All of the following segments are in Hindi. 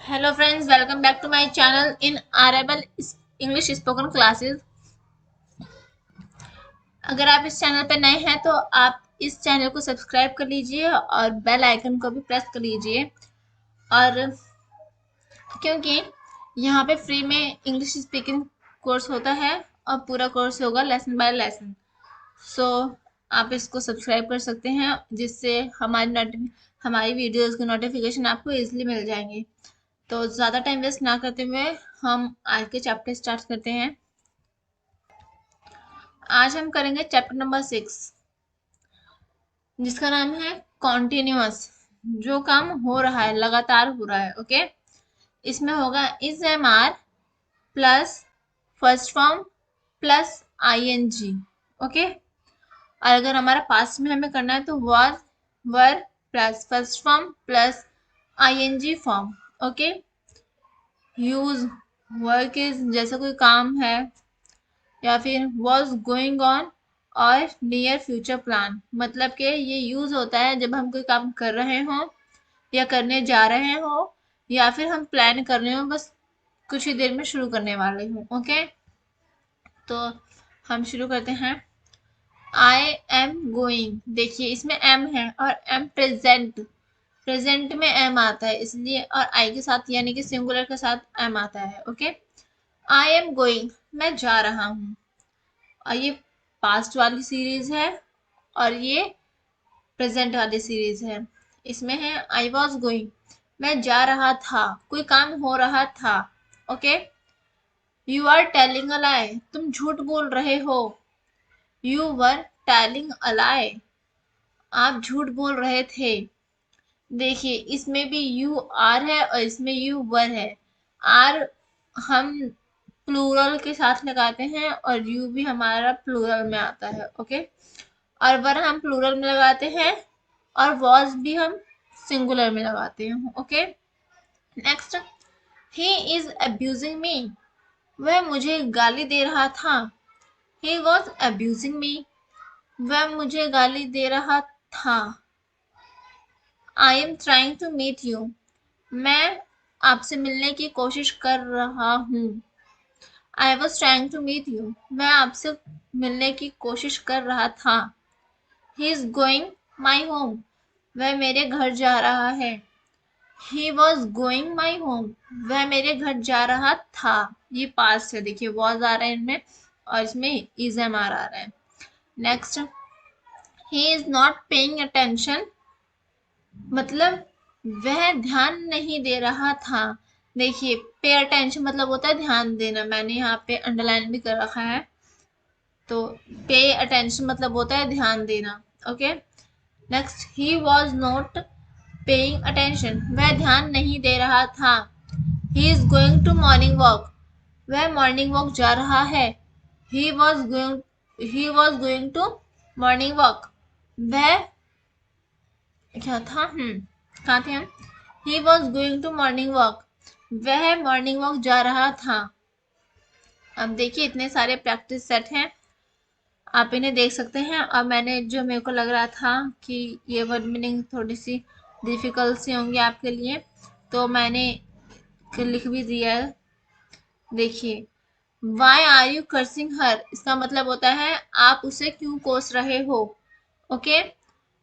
Hello friends, welcome back to my channel in Arable English Spoken Classes। अगर आप इस चैनल पर नए हैं तो आप इस चैनल को सब्सक्राइब कर लीजिए और बेल आइकन को भी प्रेस कर लीजिए। और क्योंकि यहाँ पे फ्री में इंग्लिश स्पीकिंग कोर्स होता है और पूरा कोर्स होगा लेसन बाय लेसन। सो आप इसको सब्सक्राइब कर सकते हैं जिससे हमारी वीडियोस के नोटिफिकेशन आपको इजीली मिल जाएंगे। तो ज़्यादा टाइम वेस्ट ना करते हुए हम आज के चैप्टर स्टार्ट करते हैं। आज हम करेंगे चैप्टर नंबर 6 जिसका नाम है कॉन्टिन्यूअस। जो काम हो रहा है, लगातार हो रहा है। ओके, इसमें होगा is am are plus first form plus ING. Okay, और अगर हमारा पास्ट में हमें करना है तो was were plus first form plus ING form. Okay, use work is जैसा कोई काम है, या फिर वॉज गोइंग ऑन और नियर फ्यूचर प्लान, मतलब कि ये यूज होता है जब हम कोई काम कर रहे हों या करने जा रहे हों या फिर हम प्लान कर रहे हों, बस कुछ ही देर में शुरू करने वाले हों। ओके, तो हम शुरू करते हैं। आई एम गोइंग, देखिए इसमें एम है और एम प्रेजेंट में एम आता है इसलिए, और आई के साथ यानी कि सिंगुलर के साथ एम आता है। ओके, आई एम गोइंग, मैं जा रहा हूँ। और ये पास्ट वाली सीरीज है और ये प्रेजेंट वाली सीरीज है। इसमें है आई वॉज गोइंग, मैं जा रहा था, कोई काम हो रहा था। Okay, you are telling a lie, तुम झूठ बोल रहे हो। यू वर टेलिंग अ लाई, आप झूठ बोल रहे थे। देखिए इसमें भी यू आर है और इसमें यू वर है। आर हम प्लूरल के साथ लगाते हैं और यू भी हमारा प्लूरल में आता है। ओके, और वर हम प्लूरल में लगाते हैं और वॉज भी हम सिंगुलर में लगाते हैं। Okay, next, he is abusing me, वह मुझे गाली दे रहा था। ही वॉज अब्यूजिंग मी, वह मुझे गाली दे रहा था। I am trying to meet you, मैं आपसे मिलने की कोशिश कर रहा हूँ। I was trying to meet you, मैं आपसे मिलने की कोशिश कर रहा था। He is going my home, वह मेरे घर जा रहा है। He was going my home, वह मेरे घर जा रहा था। ये पास्ट है, देखिए वॉज आ रहा है इनमें और इसमें इज एम आर आ रहा है। Next, he is not paying attention, मतलब वह ध्यान नहीं दे रहा था। देखिए पे अटेंशन मतलब होता है ध्यान देना, मैंने यहाँ पे अंडरलाइन भी कर रखा है। तो पे अटेंशन मतलब होता है ध्यान देना। Okay, next, he was not paying attention, वह ध्यान नहीं दे रहा था। He is going to morning walk, वह मॉर्निंग वॉक जा रहा है। He was going to morning walk, वह क्या था, कहाँ थे हम, he was going to morning walk, वह मॉर्निंग वॉक जा रहा था। अब देखिए इतने सारे प्रैक्टिस सेट हैं, आप इन्हें देख सकते हैं। और मैंने जो मेरे को लग रहा था कि ये वर्ड मीनिंग थोड़ी सी डिफिकल्ट सी होंगी आपके लिए, तो मैंने लिख भी दिया है। देखिए, वाई आर यू कर्सिंग हर, इसका मतलब होता है आप उसे क्यों कोस रहे हो। ओके,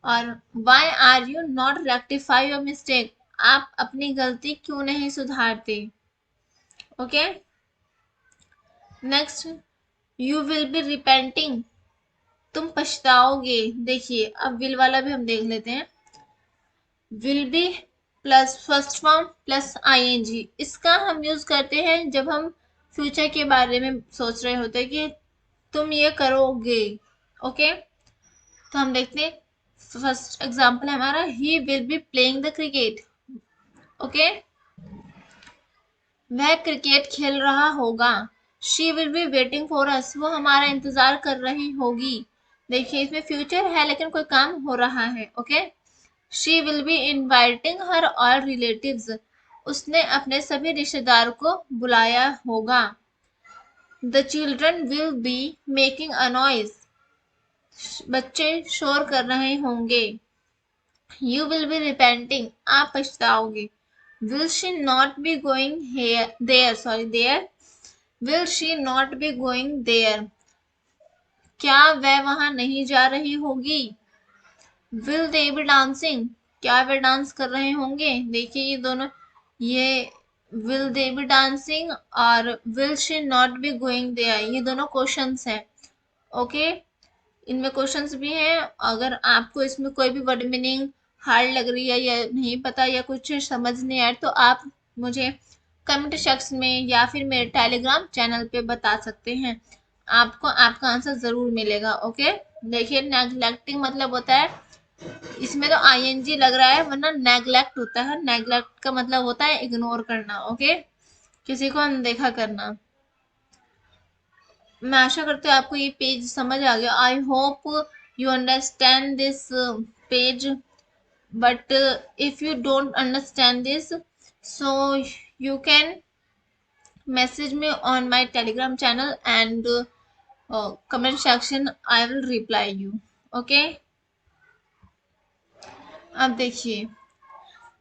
और why are you not rectify your mistake, आप अपनी गलती क्यों नहीं सुधारते। Okay, next, you will be repenting, तुम पछताओगे। देखिए अब विल वाला भी हम देख लेते हैं। Will be plus first form plus ING, इसका हम यूज करते हैं जब हम फ्यूचर के बारे में सोच रहे होते हैं कि तुम ये करोगे। ओके, तो हम देखते हैं। फर्स्ट एग्जांपल है हमारा, he will be playing the cricket. Okay, वह क्रिकेट खेल रहा होगा। She will be waiting for us, वो हमारा इंतजार कर रही होगी। देखिए इसमें फ्यूचर है लेकिन कोई काम हो रहा है। Okay, she will be inviting her all relatives, उसने अपने सभी रिश्तेदार को बुलाया होगा। The children will be making a noise, बच्चे शोर कर रहे होंगे। यू विल बी रिपेंटिंग, आप पछताओगे। will she not be going here there, sorry there, will she not be going there, क्या वह वहां नहीं जा रही होगी। विल दे बी डांसिंग, क्या वे डांस कर रहे होंगे। देखिए ये दोनों, ये विल दे बी डांसिंग और will she not be going there, ये दोनों क्वेश्चंस हैं। ओके, इनमें क्वेश्चंस भी हैं। अगर आपको इसमें कोई भी वर्ड मीनिंग हार्ड लग रही है या नहीं पता या कुछ समझ नहीं आया तो आप मुझे कमेंट सेक्शन में या फिर मेरे टेलीग्राम चैनल पे बता सकते हैं, आपको आपका आंसर जरूर मिलेगा। ओके, देखिए नेग्लेक्टिंग मतलब होता है, इसमें तो आईएनजी लग रहा है वरना नेग्लेक्ट होता है, नेग्लेक्ट का मतलब होता है इग्नोर करना। ओके, किसी को अनदेखा करना। मैं आशा करती हूँ आपको ये पेज समझ आ गया। I hope you understand this page, but if you don't understand this so you can message me on my telegram channel and comment section, I will reply you. Okay, अब देखिए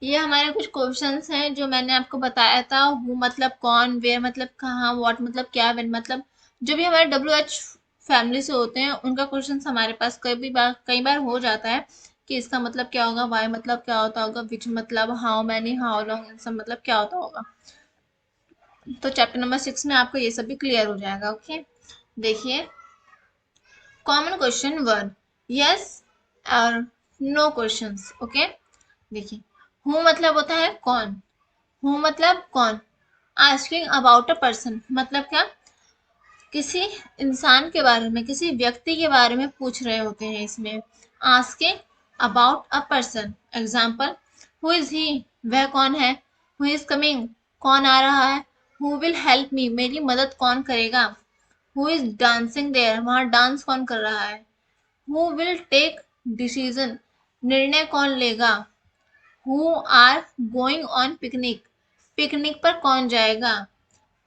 ये हमारे कुछ क्वेश्चंस हैं जो मैंने आपको बताया था। हु मतलब कौन, वेयर मतलब कहाँ, व्हाट मतलब क्या, व्हेन मतलब जो भी हमारे WH फैमिली से होते हैं उनका क्वेश्चंस हमारे पास कई बार हो जाता है कि इसका मतलब क्या होगा, वाई मतलब क्या होता होगा, विच मतलब, हाउ मैनी, हाउ लॉन्ग, इन सब मतलब क्या होता होगा। तो चैप्टर नंबर 6 में आपको ये सब भी क्लियर हो जाएगा। ओके, देखिए कॉमन क्वेश्चन 1, यस और नो क्वेश्चंस। ओके, देखिए हु मतलब होता है कौन, हु मतलब कौन, आस्किंग अबाउट अ पर्सन मतलब क्या, किसी इंसान के बारे में, किसी व्यक्ति के बारे में पूछ रहे होते हैं इसमें। Asking about a person, example who is he, वह कौन है, हु इज कमिंग, कौन आ रहा है, हु विल हेल्प मी, मेरी मदद कौन करेगा, हु इज डांसिंग देयर, वहां डांस कौन कर रहा है, हु विल टेक डिसीजन, निर्णय कौन लेगा, who are going on picnic, picnic पर कौन जाएगा,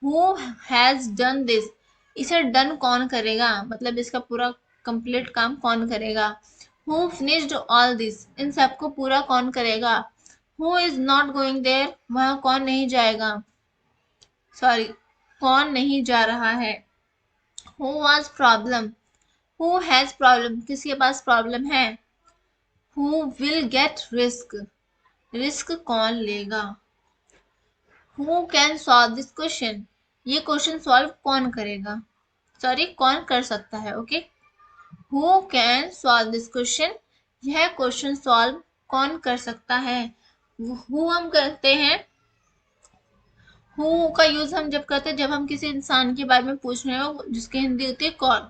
हु हैज डन दिस, इसे डन कौन करेगा, मतलब इसका पूरा कंप्लीट काम कौन करेगा, हु फिनिश्ड ऑल दिस, इन सबको पूरा कौन करेगा, who is not going there, वहां कौन नहीं जाएगा, सॉरी कौन नहीं जा रहा है, who was problem, who has problem, किसके पास प्रॉब्लम है, who will get risk, risk कौन लेगा, who can solve this question, ये क्वेश्चन सॉल्व कौन करेगा, सॉरी कौन कर सकता है। Okay, who can solve this question, यह क्वेश्चन सॉल्व कौन कर सकता है। हु हम करते हैं, हु का यूज हम जब करते हैं जब हम किसी इंसान के बारे में पूछ रहे हो, जिसकी हिंदी होती है कौन,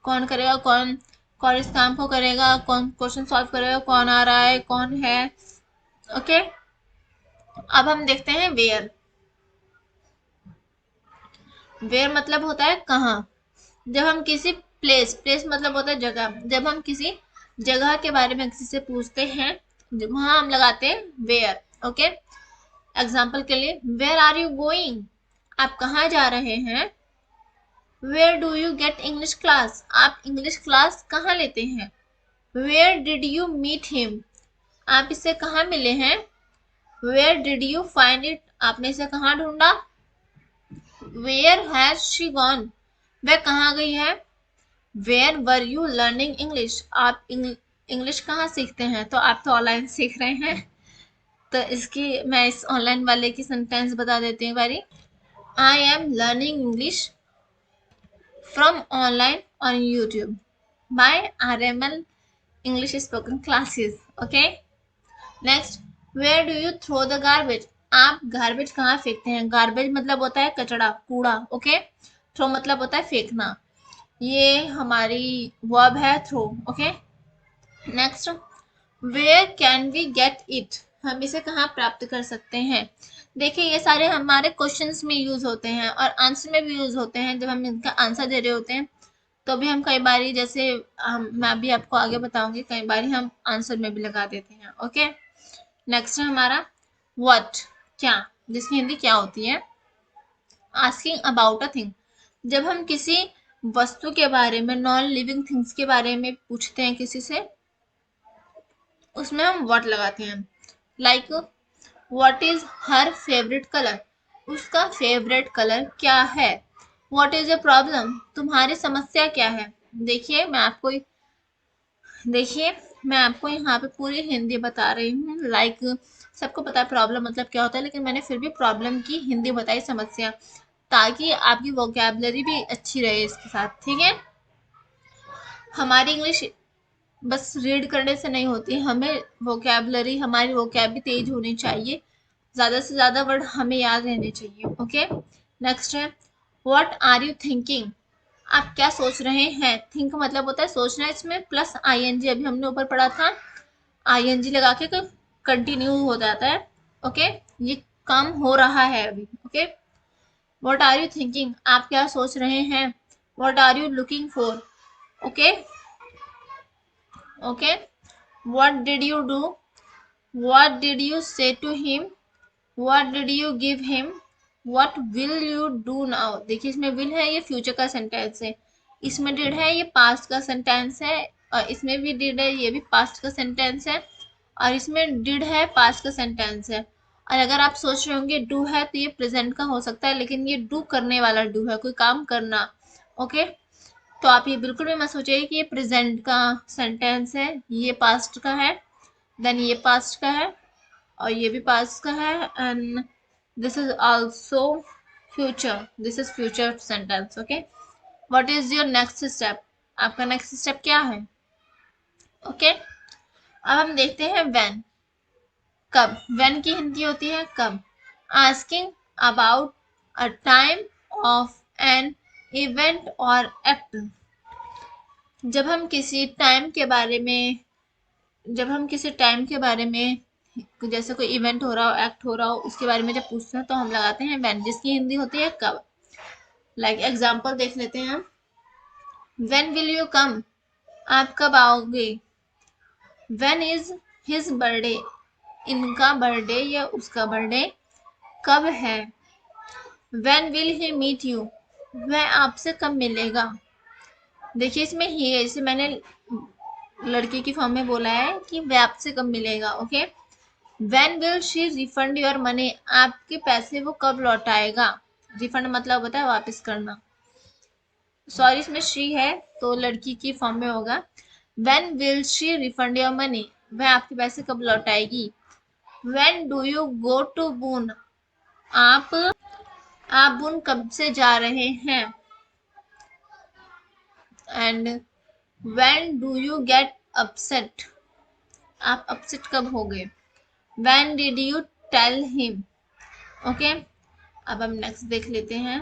कौन करेगा, कौन कौन इस काम को करेगा, कौन क्वेश्चन सॉल्व करेगा, कौन आ रहा है, कौन है। ओके, अब हम देखते हैं वेयर। वेयर मतलब होता है कहाँ, जब हम किसी प्लेस, प्लेस मतलब होता है जगह, जब हम किसी जगह के बारे में किसी से पूछते हैं वहां हम लगाते हैं वेयर। ओके, एग्जाम्पल के लिए वेयर आर यू गोइंग, आप कहाँ जा रहे हैं, where do you get English class, आप इंग्लिश क्लास कहाँ लेते हैं, where did you meet him, आप इससे कहाँ मिले हैं, where did you find it, आपने इसे कहाँ ढूंढा, वेयर हैज शी गॉन, वह कहाँ गई है, where were you learning English, आप इंग्लिश कहाँ सीखते हैं, तो आप तो ऑनलाइन सीख रहे हैं, तो इसकी मैं इस ऑनलाइन वाले की सेंटेंस बता देती हूँ बारी। I am learning English from online on YouTube by RML English spoken classes. Okay, next, where do you throw the garbage, आप गार्बेज कहाँ फेंकते हैं, गार्बेज मतलब होता है कचड़ा, कूड़ा। ओके, थ्रो मतलब होता है फेंकना, ये हमारी वर्ब है throw. Okay, next, where can we get it, हम इसे कहाँ प्राप्त कर सकते हैं। देखिए ये सारे हमारे क्वेश्चंस में यूज होते हैं और आंसर में भी यूज होते हैं, जब हम इनका आंसर दे रहे होते हैं तो भी हम कई बारी, जैसे मैं भी आपको आगे बताऊंगी, कई बारी हम आंसर में भी लगा देते हैं। ओके, नेक्स्ट है हमारा व्हाट, क्या, जिसकी हिंदी क्या होती है, आस्किंग अबाउट अ थिंग, जब हम किसी वस्तु के बारे में, नॉन लिविंग थिंग्स के बारे में पूछते हैं किसी से, उसमें हम व्हाट लगाते हैं। Like what is her favourite colour, उसका फेवरेट कलर क्या है। व्हाट इज योर प्रॉब्लम, तुम्हारी समस्या क्या है। देखिए मैं आपको यहाँ पे पूरी हिंदी बता रही हूँ। सबको पता है प्रॉब्लम मतलब क्या होता है, लेकिन मैंने फिर भी प्रॉब्लम की हिंदी बताई, समस्या, ताकि आपकी वोकैबलरी भी अच्छी रहे इसके साथ, ठीक है। हमारी इंग्लिश बस रीड करने से नहीं होती, हमें हमारी वोकैब भी तेज होनी चाहिए, ज्यादा से ज्यादा वर्ड हमें याद रहने चाहिए। ओके, नेक्स्ट है व्हाट आर यू थिंकिंग, आप क्या सोच रहे हैं। थिंक मतलब होता है सोचना, इसमें प्लस आईएनजी, अभी हमने ऊपर पढ़ा था, आईएनजी लगा के कंटिन्यू हो जाता है। ओके, ये काम हो रहा है अभी। Okay, what are you thinking, आप क्या सोच रहे हैं। What are you looking for. Okay, okay, what did you do, what did you say to him, what did you give him, what will you do now. देखिए इसमें विल है, ये फ्यूचर का सेंटेंस है, इसमें डिड है, ये पास्ट का सेंटेंस है, और इसमें भी डिड है, ये भी पास्ट का सेंटेंस है, और इसमें डिड है, पास्ट का सेंटेंस है। और अगर आप सोच रहे होंगे डू है तो ये प्रेजेंट का हो सकता है, लेकिन ये डू करने वाला डू है, कोई काम करना। ओके, तो आप ये बिल्कुल भी मत सोचिए कि ये प्रेजेंट का सेंटेंस है, ये पास्ट का है, देन ये पास्ट का है, और ये भी पास्ट का है, and this is also future, this is future sentence. Okay, what is your next step, आपका नेक्स्ट स्टेप क्या है। ओके, अब हम देखते हैं व्हेन, कब। व्हेन की हिंदी होती है कब। Asking about a time of an event और एक्ट, जब हम किसी टाइम के बारे में जब हम किसी टाइम के बारे में, जैसे कोई इवेंट हो रहा हो, एक्ट हो रहा हो, उसके बारे में जब पूछते हैं तो हम लगाते हैं व्हेन, जिसकी हिंदी होती है कब। एग्जांपल देख लेते हैं हम। व्हेन विल यू कम, आप कब आओगे। व्हेन इज हिज बर्थडे, इनका बर्थडे या उसका बर्थडे कब है। When will he meet you, वह आपसे कब मिलेगा। देखिए इसमें ही है, जैसे मैंने लड़के की फॉर्म में बोला है कि वह आपसे कब मिलेगा। Okay, when will she refund your money, आपके पैसे वो कब लौटाएगा। रिफंड मतलब होता है वापस करना, सॉरी इसमें शी है तो लड़की की फॉर्म में होगा। When will she refund your money, वह आपके पैसे कब लौटाएगी। When do you go to boon, आप आप बून कब से जा रहे हैं। And when do you get upset, आप अपसेट कब हो गए। When did you tell him. Okay, अब हम नेक्स्ट देख लेते हैं।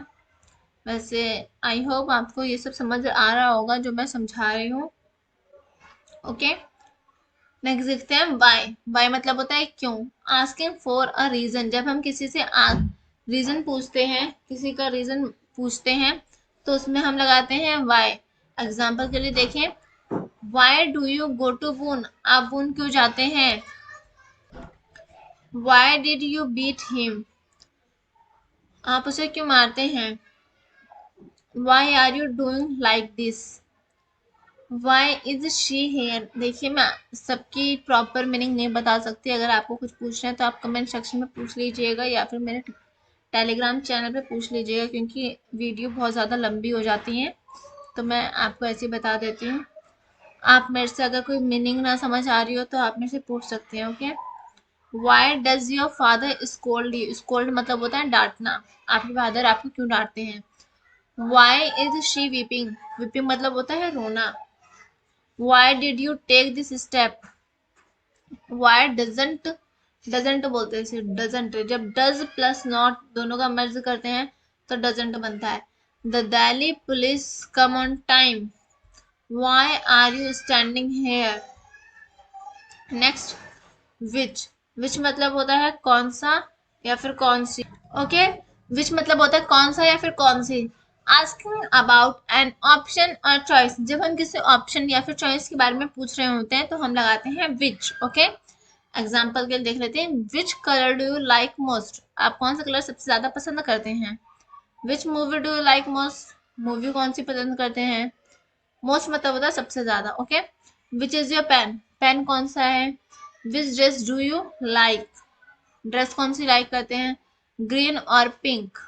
वैसे आई होप आपको ये सब समझ आ रहा होगा जो मैं समझा रही हूँ। ओके, नेक्स्ट देखते हैं वाई। वाई मतलब होता है क्यों। आस्किंग फॉर अ रीजन, जब हम किसी से रीजन पूछते हैं, किसी का रीजन पूछते हैं तो उसमें हम लगाते हैं वाई। एग्जाम्पल के लिए देखें, why do you go to boon, आप बून क्यों जाते हैं। Why did you beat him, आप उसे क्यों मारते हैं। Why are you doing like this, why is she here. देखिए मैं सबकी प्रॉपर मीनिंग नहीं बता सकती, अगर आपको कुछ पूछना है तो आप कमेंट सेक्शन में पूछ लीजिएगा, या फिर मेरे टेलीग्राम चैनल पे पूछ लीजिएगा, क्योंकि वीडियो बहुत ज़्यादा लंबी हो जाती है, तो मैं आपको ऐसे ही बता देती हूँ। आप मेरे से अगर कोई मीनिंग ना समझ आ रही हो तो आप मेरे से पूछ सकते हैं। Okay, why does your father scold you, scold मतलब होता है डांटना, आपके फादर आपको क्यों डांटते हैं। Why is she weeping, weeping मतलब होता है रोना। Why did you take this step? Why doesn't बोलते हैं सिर्फ doesn't, जब does प्लस not दोनों का मर्ज करते हैं तो doesn't बनता है। The Delhi police come on time. Why are you standing here? Next, which मतलब होता है कौन सा या फिर कौन सी। ओके, विच मतलब होता है कौन सा या फिर कौन सी। आस्किंग अबाउट एन ऑप्शन और चॉइस, जब हम किसी ऑप्शन या फिर चॉइस के बारे में पूछ रहे होते हैं तो हम लगाते हैं विच। ओके, एग्जाम्पल के लिए देख लेते हैं। Which colour do you like most, आप कौन सा कलर सबसे ज्यादा पसंद करते हैं। Which movie do you like most, movie कौन सी पसंद करते हैं। मोस्ट मतलब होता है सबसे ज्यादा। Okay, which is your pen, pen कौन सा है। Which dress do you like, dress कौन सी लाइक करते हैं, ग्रीन और पिंक?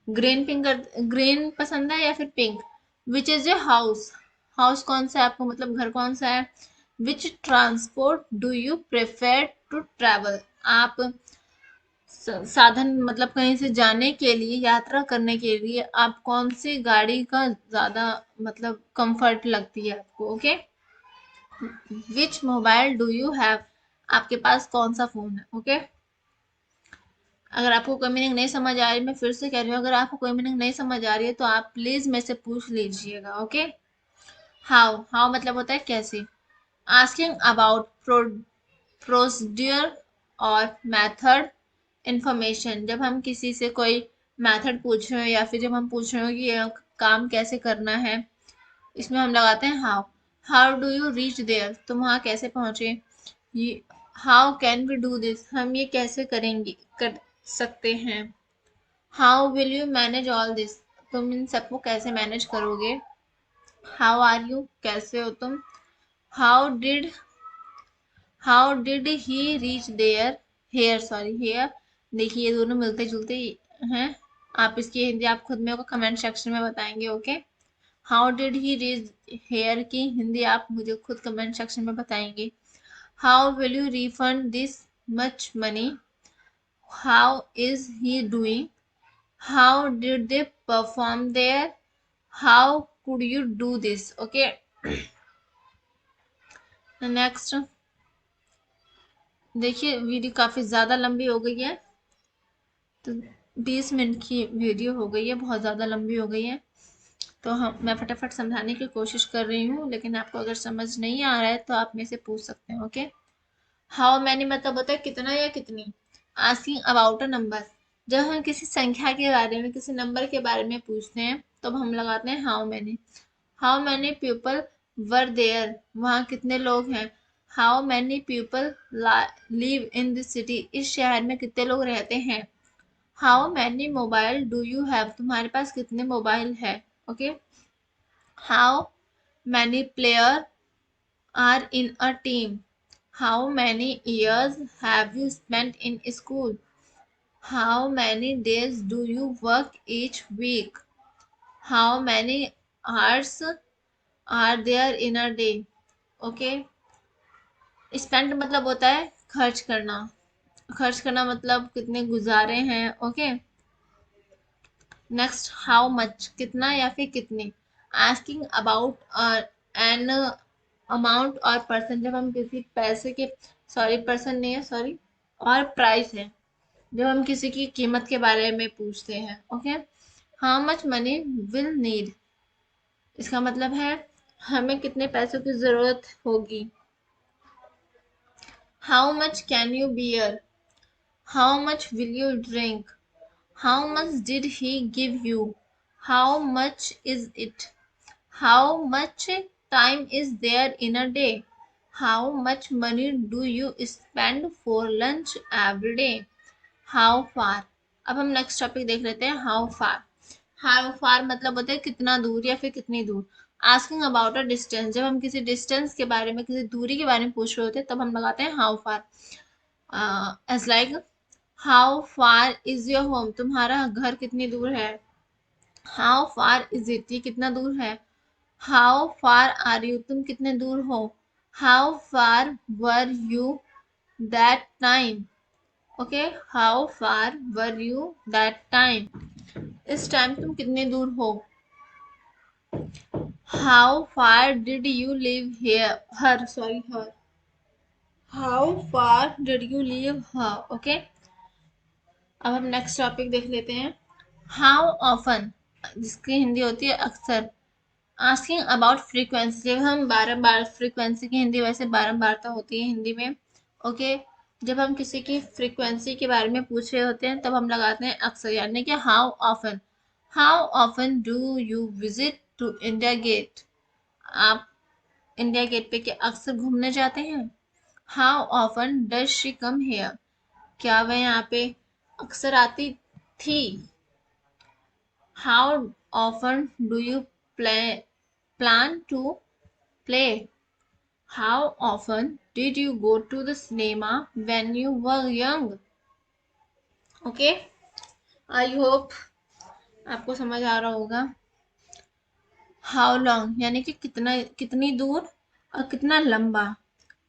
ग्रीन पसंद है या फिर pink? Which is your house? House कौन सा है आपको, मतलब घर कौन सा है? Which transport do you prefer to travel? आप साधन मतलब कहीं से जाने के लिए, यात्रा करने के लिए आप कौन सी गाड़ी का ज्यादा मतलब कंफर्ट लगती है आपको? Okay. Which mobile do you have? आपके पास कौन सा फोन है? ओके। अगर आपको कोई मीनिंग नहीं समझ आ रही, मैं फिर से कह रही हूँ, अगर आपको कोई मीनिंग नहीं समझ आ रही है तो आप प्लीज मेरे से पूछ लीजिएगा। ओके। हाउ, हाउ मतलब होता है कैसे। आस्किंग अबाउट प्रोसीड्यूर और मेथड इंफॉर्मेशन, जब हम किसी से कोई मेथड पूछ रहे हो या फिर जब हम पूछ रहे हो कि ये काम कैसे करना है, इसमें हम लगाते हैं how. How do you reach there, तुम वहां कैसे पहुंचे। ये how can we do this, हम ये कैसे करेंगे, कर सकते हैं। How will you manage all this, तुम इन सबको कैसे मैनेज करोगे। हाउ आर यू, कैसे हो तुम। How did, how did he reach there, here sorry here. देखिए ये दोनों मिलते जुलते हैं। आप इसकी हिंदी आप खुद मेरे को कमेंट सेक्शन में बताएंगे। Okay. How did he reach here की हिंदी आप मुझे खुद कमेंट सेक्शन में बताएंगे। How will you refund this much money, how is he doing. How did they perform there, how could you do this. Okay. Next, देखिए वीडियो काफी ज्यादा लंबी हो गई है, तो 20 मिनट की वीडियो हो गई है, बहुत ज़्यादा लंबी हो गई है। तो हम मैं फटाफट समझाने की कोशिश कर रही हूँ, लेकिन आपको अगर समझ नहीं आ रहा है तो आप मेरे से पूछ सकते हैं। ओके। हाउ मैनी मतलब होता है कितना या कितनी। आस्किंग अबाउट अ नंबर, जब हम किसी संख्या के बारे में, किसी नंबर के बारे में पूछते हैं तब हम लगाते हैं how many. How many people were there, वहाँ कितने लोग हैं। How many people live in this city, इस शहर में कितने लोग रहते हैं। How many mobile do you have, तुम्हारे पास कितने मोबाइल है। Okay. How many player are in a team, how many years have you spent in school. How many days do you work each week. How many hours are there in a day. Okay. Spend मतलब होता है खर्च करना, खर्च करना मतलब कितने गुजारे हैं। ओके। नेक्स्ट, हाउ मच कितना या फिर कितने। आस्किंग अबाउट एन अमाउंट और पर्सन, जब हम किसी पैसे के, सॉरी पर्सन नहीं है सॉरी, और प्राइस है, जब हम किसी की कीमत के बारे में पूछते हैं। Okay. How much money will need, इसका मतलब है हमें कितने पैसों की जरूरत होगी। How much can you bear, how much will you drink. How much did he give you, how much is it. How much time is there in a day? How much money do you spend for lunch every day? How far? अब हम नेक्स्ट टॉपिक देख लेते हैं, हाउ फार। हाउ फार मतलब होता है कितना दूर या फिर कितनी दूर। आस्किंग अबाउट अ डिस्टेंस, जब हम किसी डिस्टेंस के बारे में, किसी दूरी के बारे में पूछ रहे होते हैं तब हम लगाते हैं how far. As like, how far is your home, तुम्हारा घर कितनी दूर है। हाउ फार इज इट, ये कितना दूर है। हाउ फार आर यू, तुम कितने दूर हो। How far were you that time. Okay. How far were you that time, इस टाइम तुम कितने दूर हो। How far did you live here, her sorry her. How far did you live her. Okay. अब हम नेक्स्ट टॉपिक देख लेते हैं, हाउ ऑफन, जिसकी हिंदी होती है अक्सर। आस्किंग अबाउट फ्रीक्वेंसी, जब हम बारंबार, फ्रीक्वेंसी की हिंदी वैसे बारंबारता होती है हिंदी में। ओके। जब हम किसी की फ्रीक्वेंसी के बारे में पूछ रहे होते हैं तब हम लगाते हैं अक्सर, यानी कि how often. How often do you visit to India Gate, आप इंडिया गेट पे क्या अक्सर घूमने जाते हैं। How often does she come here, क्या वह यहाँ पे अक्सर आती थी। How often do you play plan to play, how often did you go to the cinema when you were young? Okay, I hope आपको समझ आ रहा होगा। हाउ लॉन्ग यानी कि कितना, कितनी दूर और कितना लंबा।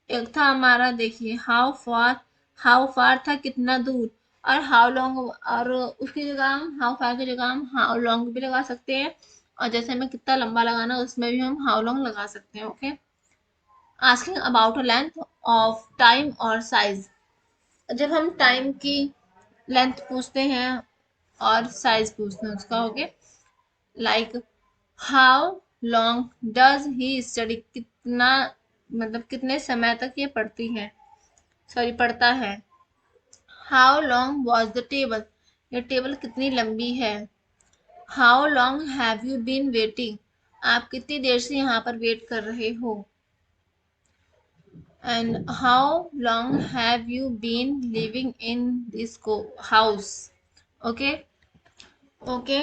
एक था हमारा, देखिए हाउ फार था कितना दूर, और हाउ लॉन्ग, और उसकी जगह हम हाउ फार की जगह हम हाउ लॉन्ग भी लगा सकते हैं, और जैसे हमें कितना लंबा लगाना उसमें भी हम हाउ लॉन्ग लगा सकते हैं। Okay, asking about length of time और साइज। जब हम टाइम की लेंथ पूछते हैं और साइज पूछते हैं उसका, okay, like how long does he study, कितना मतलब कितने समय तक ये पढ़ती है, सॉरी पढ़ता है। How long was the table, ये टेबल कितनी लंबी है। How long have you been waiting, आप कितनी देर से यहाँ पर वेट कर रहे हो। And how long have you been living in this house. Okay, okay,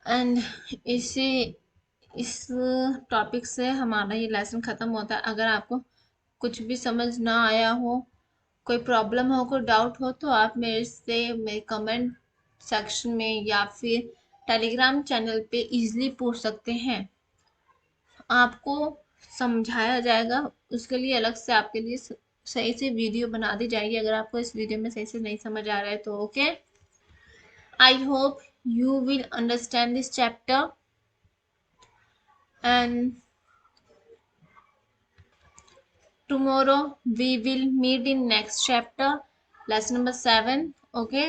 and इसी इस टॉपिक से हमारा ये लेसन ख़त्म होता है। अगर आपको कुछ भी समझ ना आया हो, कोई प्रॉब्लम हो, कोई डाउट हो, तो आप मेरे कमेंट सेक्शन में या फिर टेलीग्राम चैनल पे इजीली पूछ सकते हैं। आपको समझाया जाएगा, उसके लिए अलग से आपके लिए सही से वीडियो बना दी जाएगी अगर आपको इस वीडियो में सही से नहीं समझ आ रहा है तो। Okay, I hope you will understand this chapter, and tomorrow we will meet in next chapter, lesson number 7. Okay,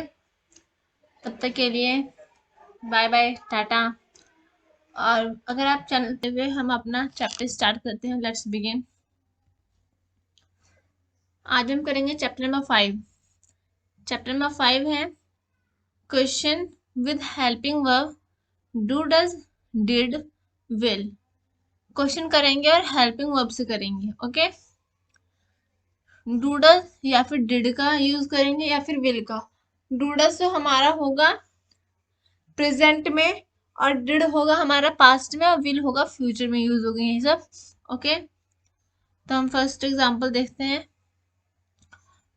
तब तक के लिए बाय बाय, टाटा। और अगर आप चैनल पे हुए, हम अपना चैप्टर स्टार्ट करते हैं। Let's begin. आज हम करेंगे चैप्टर नंबर 5। चैप्टर नंबर 5 है question with helping verb do, does, did, will. Question करेंगे और हेल्पिंग वर्ब से करेंगे। ओके, डूडस या फिर डिड का यूज करेंगे या फिर विल का। डूडस तो हमारा होगा प्रेजेंट में, और डिड होगा हमारा पास्ट में, और विल होगा फ्यूचर में यूज होगा ये सब। ओके, तो हम फर्स्ट एग्जांपल देखते हैं।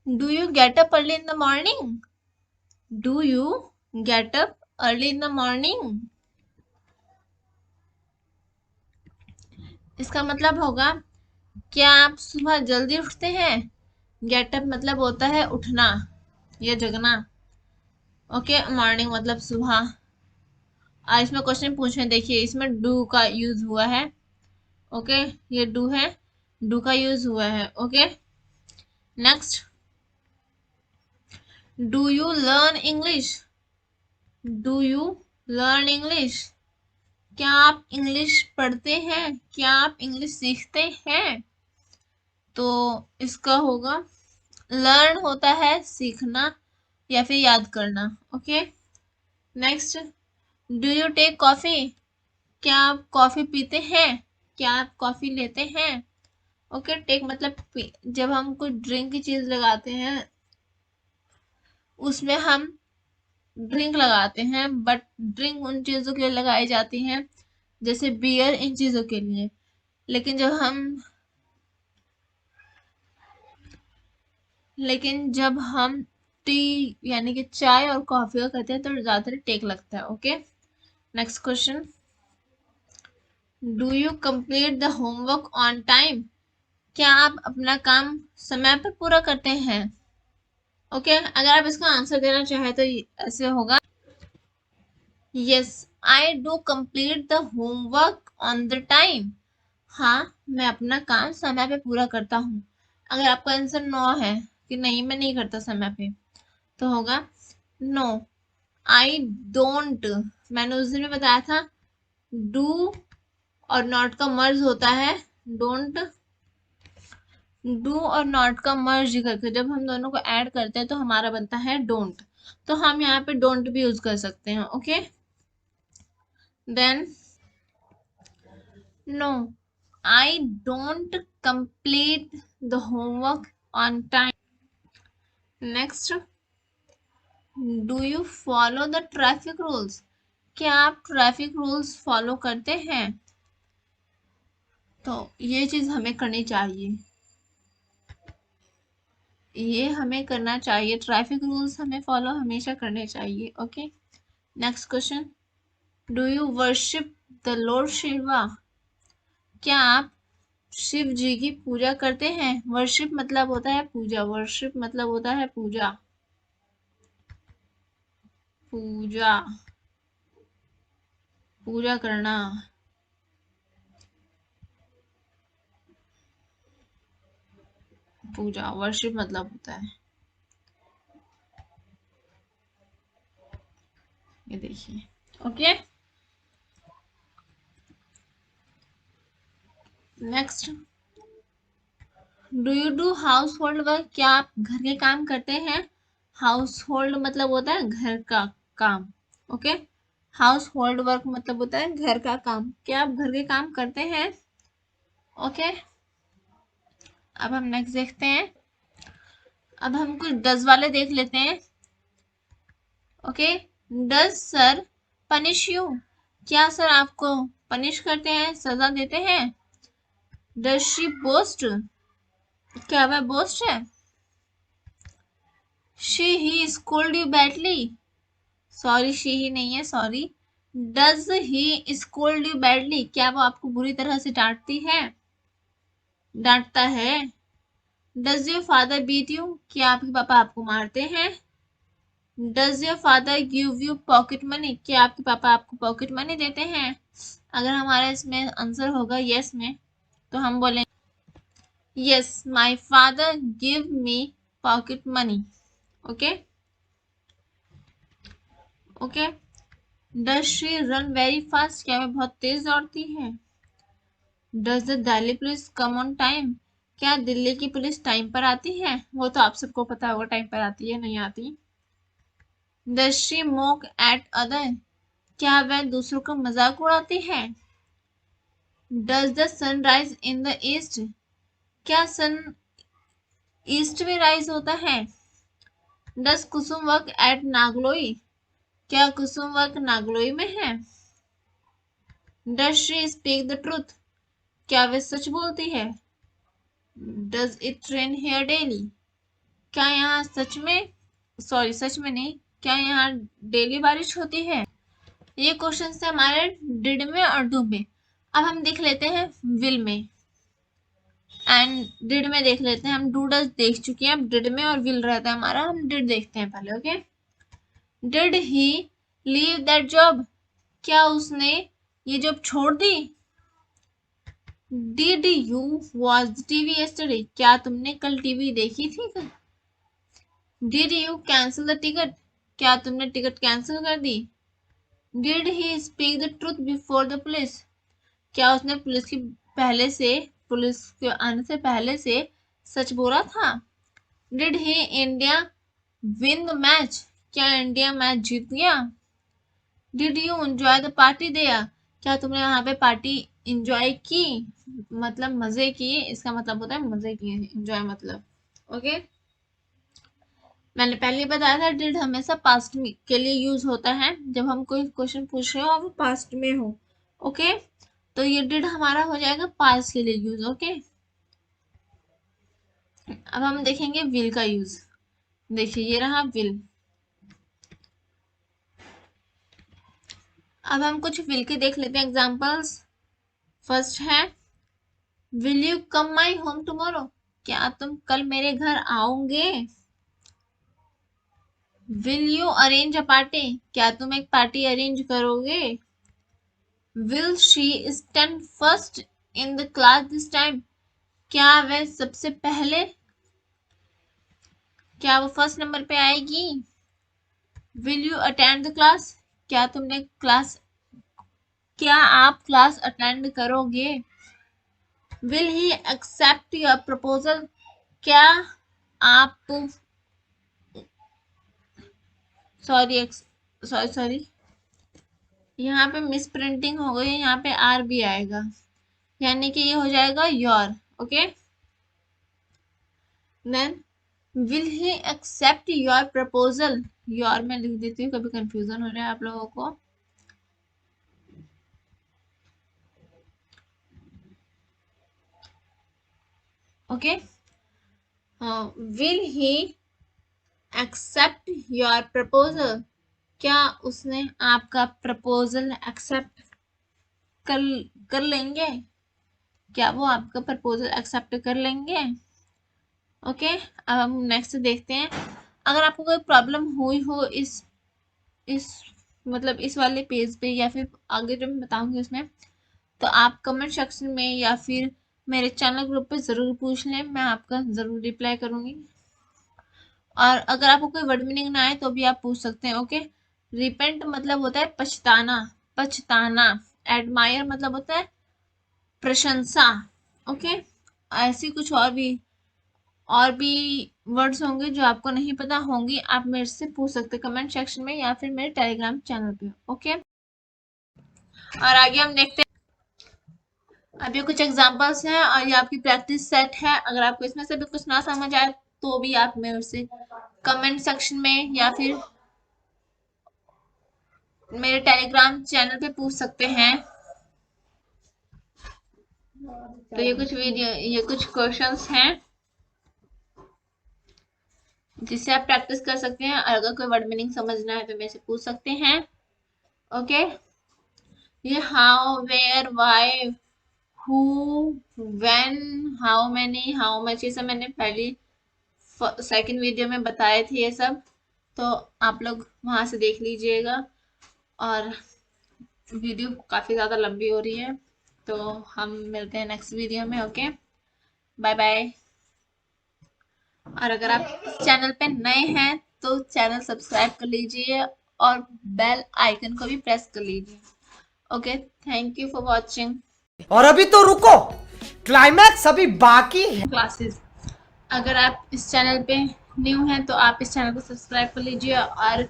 Do you get up early in the morning? Do you get up early in the morning? इसका मतलब होगा क्या आप सुबह जल्दी उठते हैं। गेट अप मतलब होता है उठना या जगना। ओके, मॉर्निंग मतलब सुबह। इसमें क्वेश्चन पूछे, देखिए इसमें डू का यूज हुआ है। ओके, ये डू है, डू का यूज हुआ है। Okay, next, do you learn English? Do you learn English, क्या आप इंग्लिश पढ़ते हैं, क्या आप इंग्लिश सीखते हैं? तो इसका होगा लर्न होता है सीखना या फिर याद करना। Okay, next, do you take coffee, क्या आप कॉफी पीते हैं, क्या आप कॉफी लेते हैं? ओके, टेक मतलब जब हम कोई ड्रिंक की चीज लगाते हैं उसमें हम ड्रिंक लगाते हैं, बट ड्रिंक उन चीजों के लिए लगाई जाती है जैसे बियर, इन चीजों के लिए। लेकिन जब हम टी यानी कि चाय और कॉफी का करते हैं तो ज्यादातर टेक लगता है। Okay, next question, do you complete the homework on time, क्या आप अपना काम समय पर पूरा करते हैं? ओके, अगर आप इसका आंसर देना चाहे तो ऐसे होगा, yes I do complete the homework on the time. हाँ, मैं अपना काम समय पे पूरा करता हूँ। अगर आपका आंसर नो है कि नहीं मैं नहीं करता समय पे, तो होगा नो आई डोंट। मैंने उस दिन में बताया था डू और नॉट का मर्ज होता है डोंट। डू और नॉट का मर्ज करके जब हम दोनों को ऐड करते हैं तो हमारा बनता है डोंट। तो हम यहाँ पे डोंट भी यूज कर सकते हैं। Okay, then no I don't complete the homework on time. Next, do you follow the traffic rules, क्या आप ट्रैफिक रूल्स फॉलो करते हैं? तो ये चीज हमें करनी चाहिए, ये हमें करना चाहिए, ट्रैफिक रूल्स हमें फॉलो हमेशा करने चाहिए। Okay, next question, do you worship the Lord Shiva? क्या आप शिव जी की पूजा करते हैं? वर्शिप मतलब होता है पूजा, वर्शिप मतलब होता है पूजा, पूजा, पूजा करना। पूजा वर्शिप मतलब होता है, ये देखिए। Okay, next, do you do house hold work? क्या आप घर के काम करते हैं? हाउस होल्ड मतलब होता है घर का काम। ओके, हाउस होल्ड वर्क मतलब होता है घर का काम। क्या आप घर के काम करते हैं? ओके, अब हम नेक्स्ट देखते हैं। अब हम कुछ डज वाले देख लेते हैं। Okay, does sir punish you? क्या सर आपको पनिश करते हैं, सजा देते हैं? Does she boast? क्या वह बोस्ट है? She he scold you badly? Sorry, she he नहीं है, sorry. Does he scold you badly? क्या वो आपको बुरी तरह से डांटती है, डांटता है? Does your father beat you? क्या आपके पापा आपको मारते हैं? Does your father give you pocket money? क्या आपके पापा आपको पॉकेट मनी देते हैं? अगर हमारा इसमें आंसर होगा यस में, तो हम बोलेंगे yes, my father give me pocket money. Okay, okay. Does she run very fast? क्या वह बहुत तेज दौड़ती है? Does the Delhi police come on time? क्या दिल्ली की पुलिस टाइम पर आती है? वो तो आप सबको पता होगा टाइम पर आती है, नहीं आती। Does she mock at other? क्या वह दूसरों का मजाक उड़ाती है? Does the sun rise in the east? क्या सन ईस्ट में राइज होता है? Does Kusum work at Nagloi? क्या कुसुम वर्क नागलोई में है? Does she speak the truth? क्या वे सच बोलती है? Does it rain here daily? क्या यहाँ सच में, सॉरी सच में नहीं, क्या यहाँ डेली बारिश होती है? ये क्वेश्चन है हमारे डिड में और डू में। अब हम देख लेते हैं विल में एंड डिड में देख लेते हैं। हम डू डज देख चुके हैं, अब डिड में और विल रहता है हमारा, हम डिड देखते हैं पहले। Okay, did he leave that job? क्या उसने ये जॉब छोड़ दी? Did you watch TV yesterday? क्या तुमने कल टीवी देखी थी? Did you cancel the ticket? क्या तुमने टिकट कैंसिल कर दी? Did he speak the truth before the police? क्या उसने पुलिस के आने से पहले से सच बोला था? Did he India win the match? क्या इंडिया मैच जीत गया? Did you enjoy the party there? क्या तुमने यहाँ पे पार्टी एंजॉय की, मतलब मजे किए, इसका मतलब होता है मजे किए, एंजॉय मतलब। ओके, मैंने पहले ही बताया था डिड हमेशा पास्ट के लिए यूज होता है जब हम कोई क्वेश्चन पूछ रहे हो और वो पास्ट में हो। ओके, तो ये डिड हमारा हो जाएगा पास्ट के लिए यूज। ओके, अब हम देखेंगे विल का यूज। देखिए ये रहा विल। अब हम कुछ विल के देख लेते हैं एग्जांपल्स। फर्स्ट है will you come my home tomorrow? क्या तुम कल मेरे घर आओगे? Will you arrange a party? क्या तुम एक पार्टी अरेंज करोगे? Will she stand first in the class this time? क्या वह सबसे पहले, क्या वो फर्स्ट नंबर पे आएगी? Will you attend the class? क्या तुमने क्लास, क्या आप क्लास अटेंड करोगे? Will he accept your proposal? क्या आप, सॉरी सॉरी सॉरी, यहाँ पे मिस प्रिंटिंग हो गई, यहाँ पे आर भी आएगा, यानी कि ये हो जाएगा your. Okay, then will he accept your proposal? Your में लिख देती हूँ, कभी कंफ्यूजन हो रहा है आप लोगों को। Okay, will he accept your proposal, क्या उसने आपका प्रपोजल एक्सेप्ट कर कर लेंगे, क्या वो आपका प्रपोजल एक्सेप्ट कर लेंगे। ओके, अब हम नेक्स्ट देखते हैं। अगर आपको कोई प्रॉब्लम हुई हो इस मतलब इस वाले पेज पे या फिर आगे जो मैं बताऊंगी उसमें, तो आप कमेंट सेक्शन में या फिर मेरे चैनल ग्रुप पे ज़रूर पूछ लें, मैं आपका ज़रूर रिप्लाई करूंगी। और अगर आपको कोई वर्ड मीनिंग ना आए तो भी आप पूछ सकते हैं। ओके, रिपेंट मतलब होता है पछताना, पछताना। एडमायर मतलब होता है प्रशंसा। ओके, ऐसी कुछ और भी वर्ड्स होंगे जो आपको नहीं पता होंगी, आप मेरे से पूछ सकते हैं कमेंट सेक्शन में या फिर मेरे टेलीग्राम चैनल पे। ओके, और आगे हम देखते हैं। अब ये कुछ एग्जांपल्स हैं और ये आपकी प्रैक्टिस सेट है। अगर आपको इसमें से भी कुछ ना समझ आए तो भी आप मेरे से कमेंट सेक्शन में या फिर मेरे टेलीग्राम चैनल पे पूछ सकते हैं। तो ये कुछ क्वेश्चंस हैं जिससे आप प्रैक्टिस कर सकते हैं, और अगर कोई वर्ड मीनिंग समझना है तो मेरे से पूछ सकते हैं। ओके, ये how, where, why, who, when, how many, how much, ये सब मैंने पहली सेकंड वीडियो में बताए थे ये सब, तो आप लोग वहां से देख लीजिएगा। और वीडियो काफी ज्यादा लंबी हो रही है, तो हम मिलते हैं नेक्स्ट वीडियो में। Okay, bye bye. और अगर आप इस चैनल पे नए हैं तो चैनल सब्सक्राइब कर लीजिए और बेल आइकन को भी प्रेस कर लीजिए। Okay, thank you for watching. और अभी तो रुको, क्लाइमैक्स अभी बाकी है। क्लासेस, अगर आप इस चैनल पे न्यू हैं तो आप इस चैनल को सब्सक्राइब कर लीजिए और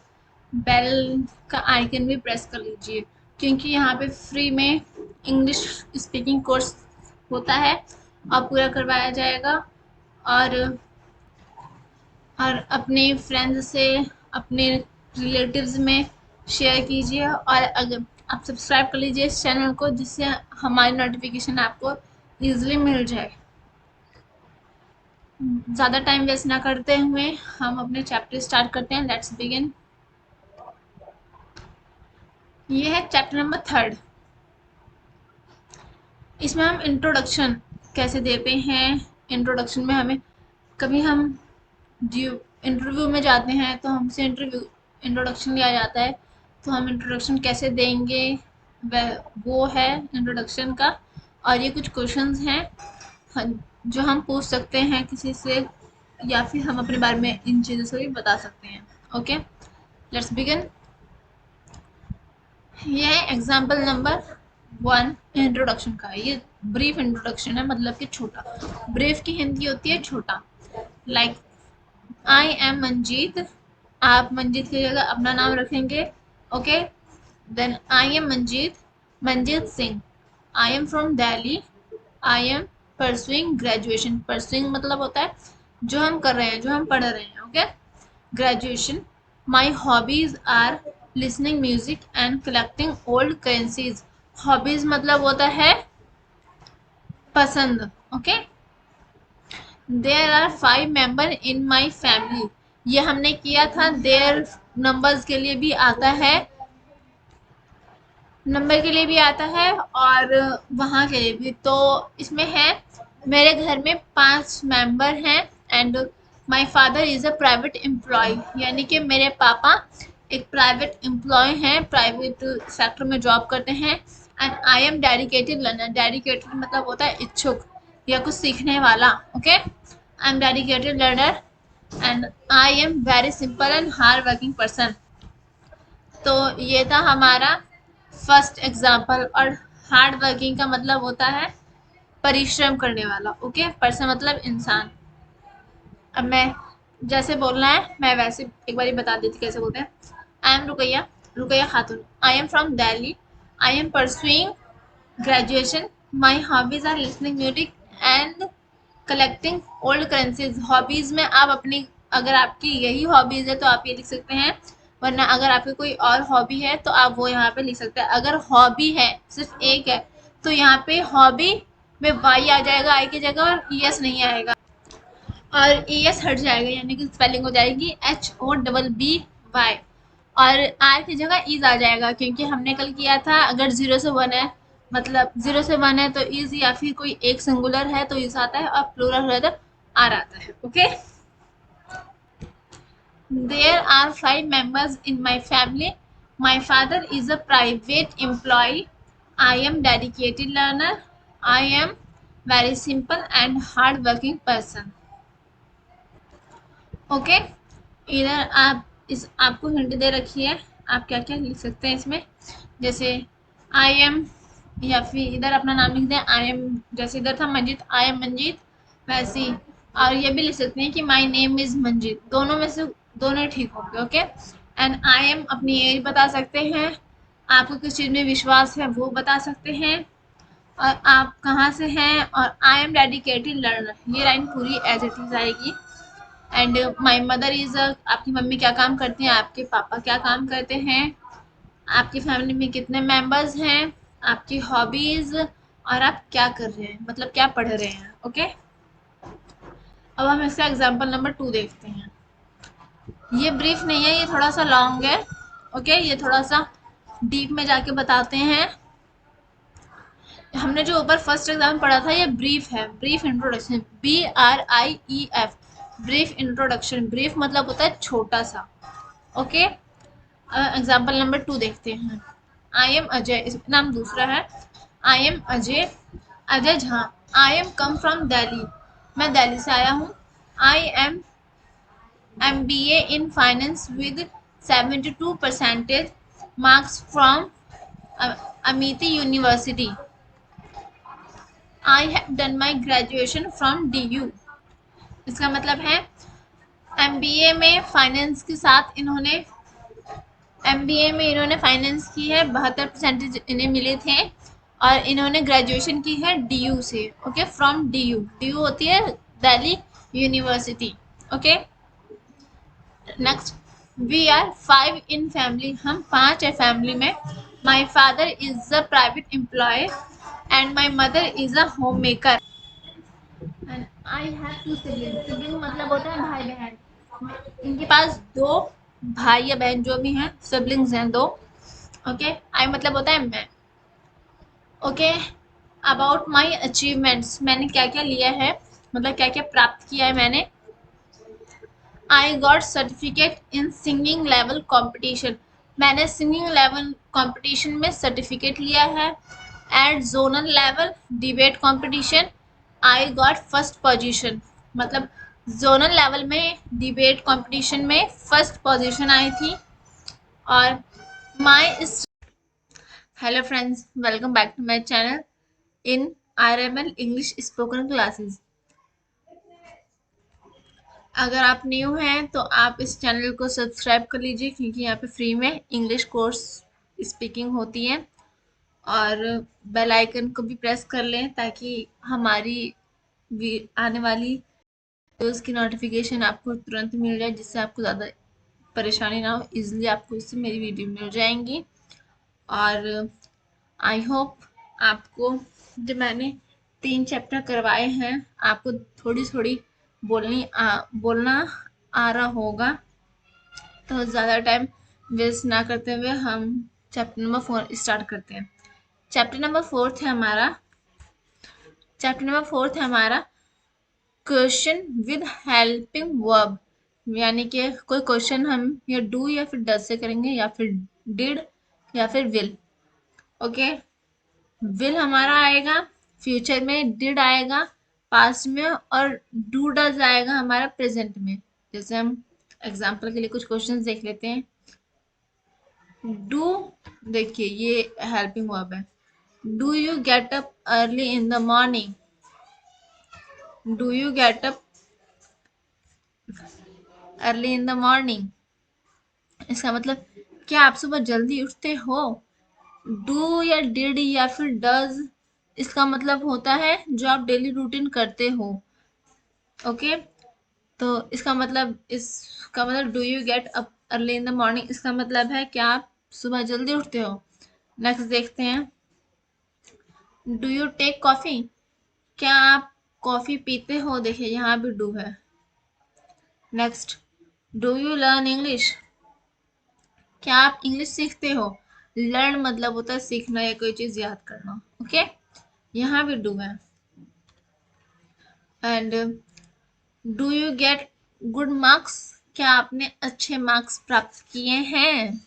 बेल का आइकन भी प्रेस कर लीजिए, क्योंकि यहाँ पे फ्री में इंग्लिश स्पीकिंग कोर्स होता है और पूरा करवाया जाएगा। और अपने फ्रेंड्स से, अपने रिलेटिव्स में शेयर कीजिए, और अगर आप सब्सक्राइब कर लीजिए इस चैनल को, जिससे हमारी नोटिफिकेशन आपको ईजिली मिल जाए। ज़्यादा टाइम वेस्ट ना करते हुए हम अपने चैप्टर स्टार्ट करते हैं। Let's begin. ये है चैप्टर नंबर 3। इसमें हम इंट्रोडक्शन कैसे देते हैं। इंट्रोडक्शन में हमें कभी हम इंटरव्यू में जाते हैं तो हमसे इंट्रोडक्शन लिया जाता है, तो हम इंट्रोडक्शन कैसे देंगे, वो है इंट्रोडक्शन का। और ये कुछ क्वेश्चंस हैं जो हम पूछ सकते हैं किसी से, या फिर हम अपने बारे में इन चीज़ों से भी बता सकते हैं। Okay, let's begin. ये है एग्जाम्पल नंबर 1 इंट्रोडक्शन का। ये ब्रीफ इंट्रोडक्शन है, मतलब कि छोटा। ब्रीफ की हिंदी होती है छोटा। लाइक आई एम मंजीत, आप मंजीत की जगह अपना नाम रखेंगे। Okay, then I am Manjeet Singh. I am from Delhi. I am pursuing graduation. Pursuing मतलब होता है जो हम कर रहे हैं, जो हम पढ़ रहे हैं। Okay, graduation. My hobbies are listening music and collecting old currencies. Hobbies मतलब होता है पसंद। Okay, there are 5 member in my family. ये हमने किया था। देयर नंबर्स के लिए भी आता है, नंबर के लिए भी आता है और वहाँ के लिए भी। तो इसमें है मेरे घर में 5 मेंबर हैं and my father is a private employ, यानी कि मेरे पापा एक प्राइवेट एम्प्लॉय हैं, प्राइवेट सेक्टर में जॉब करते हैं। And I am dedicated learner. Dedicated मतलब होता है इच्छुक या कुछ सीखने वाला। Okay, I am dedicated learner and I am very simple and hard working person. तो ये था हमारा फर्स्ट एग्जाम्पल। और हार्ड वर्किंग का मतलब होता है परिश्रम करने वाला। ओके, पर्सन मतलब इंसान। अब मैं जैसे बोलना है मैं वैसे एक बार बता देती कैसे बोलते हैं। I am Rukaiya, Rukaiya Khatoon. I am from Delhi. I am pursuing graduation. My hobbies are listening music and collecting old currencies. Hobbies में आप अपनी, अगर आपकी यही हॉबीज है तो आप ये लिख सकते हैं, वरना अगर आपकी कोई और हॉबी है तो आप वो यहाँ पे लिख सकते हैं। अगर हॉबी है सिर्फ एक है तो यहाँ पे हॉबी में वाई आ जाएगा आई की जगह और ई एस नहीं आएगा और ई एस हट जाएगा, यानी कि स्पेलिंग हो जाएगी H O double B Y और आर की जगह ईज आ जाएगा, क्योंकि हमने कल किया था अगर 0 से 1 है, मतलब 0 से 1 है तो इज, या फिर कोई एक सिंगुलर है तो इज आता है और प्लूरल है तो आर आता है। Okay, there are 5 members in my family. My father is a private employee. I am dedicated learner. I am very simple and hard working person. Okay, इधर आप इस आपको हिंट दे रखी है, आप क्या क्या लिख सकते हैं इसमें, जैसे आई एम, या फिर इधर अपना नाम लिख दें आई एम, जैसे इधर था मंजीत, आई एम मंजीत, वैसे ही। और ये भी लिख सकते हैं कि माई नेम इज मंजीत, दोनों में से दोनों ठीक होंगे। ओके, एंड आई एम अपनी एज बता सकते हैं, आपको किस चीज़ में विश्वास है वो बता सकते हैं, और आप कहाँ से हैं, और आई एम डेडिकेटेड लर्नर, ये लाइन पूरी एज इट इज आएगी। एंड माई मदर इज, आपकी मम्मी क्या काम करती हैं, आपके पापा क्या काम करते हैं, आपकी फैमिली में कितने मेंबर्स हैं, आपकी हॉबीज, और आप क्या कर रहे हैं, मतलब क्या पढ़ रहे हैं। ओके, अब हम इसका एग्जांपल नंबर 2 देखते हैं। ये ब्रीफ नहीं है, ये थोड़ा सा लॉन्ग है। ओके, ये थोड़ा सा डीप में जाके बताते हैं। हमने जो ऊपर फर्स्ट एग्जाम पढ़ा था ये ब्रीफ है, brief introduction, BRIEF, brief introduction. Brief मतलब होता है छोटा सा। ओके, एग्जाम्पल नंबर 2 देखते हैं। आई एम अजय, इसका नाम दूसरा है। I am Ajay, Ajay Jha. I am come from Delhi, मैं दिल्ली से आया हूँ। I am MBA in finance with 72 percentage marks from Amity university. I have done my graduation from DU। इसका मतलब है MBA में फाइनेंस के साथ इन्होंने MBA में इन्होंने फाइनेंस की है, 72% इन्हें मिले थे, और इन्होंने ग्रेजुएशन की है DU से। ओके, फ्रॉम DU होती है Delhi university. Okay, next, we are 5 in family, हम 5 है फैमिली में। My father is a private employ and my mother is a home maker and I have 2 sibling. Sibling मतलब होता है भाई बहन, इनके पास 2 भाई या बहन जो भी हैं, सिबलिंग्स हैं 2। ओके, आई मतलब होता है मैं। ओके, अबाउट माई अचीवमेंट्स, मैंने क्या क्या लिया है, मतलब क्या क्या प्राप्त किया है मैंने। I got certificate in singing level competition, मैंने सिंगिंग लेवल कॉम्पिटिशन में सर्टिफिकेट लिया है। At zonal level debate competition I got first position, मतलब जोनल लेवल में डिबेट कॉम्पिटिशन में फर्स्ट पोजीशन आई थी। और my, hello friends, welcome back to my channel in RML English spoken classes. अगर आप न्यू हैं तो आप इस चैनल को सब्सक्राइब कर लीजिए, क्योंकि यहाँ पे फ्री में इंग्लिश कोर्स स्पीकिंग होती है। और बेल आइकन को भी प्रेस कर लें ताकि हमारी आने वाली वीडियोस की नोटिफिकेशन आपको तुरंत मिल जाए, जिससे आपको ज़्यादा परेशानी ना हो, इजीली आपको इससे मेरी वीडियो मिल जाएंगी। और आई होप आपको जो मैंने 3 चैप्टर करवाए हैं आपको थोड़ी थोड़ी बोलना आ रहा होगा। तो ज़्यादा टाइम वेस्ट ना करते हुए हम चैप्टर नंबर 4 स्टार्ट करते हैं। चैप्टर नंबर 4 है हमारा, क्वेश्चन विद हेल्पिंग वर्ब, यानी कि कोई क्वेश्चन हम या डू या फिर डज से करेंगे, या फिर डिड, या फिर विल। ओके, विल हमारा आएगा फ्यूचर में, डिड आएगा पास्ट में, और डू डज आएगा हमारा प्रेजेंट में। जैसे हम एग्जांपल के लिए कुछ क्वेश्चंस देख लेते हैं। डू, देखिए ये हेल्पिंग वर्ब है। Do you get up early in the morning, do you get up early in the morning, इसका मतलब क्या आप सुबह जल्दी उठते हो। डू या डिड या फिर डज, इसका मतलब होता है जो आप डेली रूटीन करते हो। ओके, तो इसका मतलब do you get up early in the morning, इसका मतलब है क्या आप सुबह जल्दी उठते हो। नेक्स्ट देखते हैं, डू यू टेक कॉफी, क्या आप कॉफी पीते हो? देखिए यहाँ भी डू है। Next, do you learn English? क्या आप इंग्लिश सीखते हो? लर्न मतलब होता है सीखना या कोई चीज याद करना। ओके, यहाँ भी डू है। And do you get good marks? क्या आपने अच्छे मार्क्स प्राप्त किए हैं?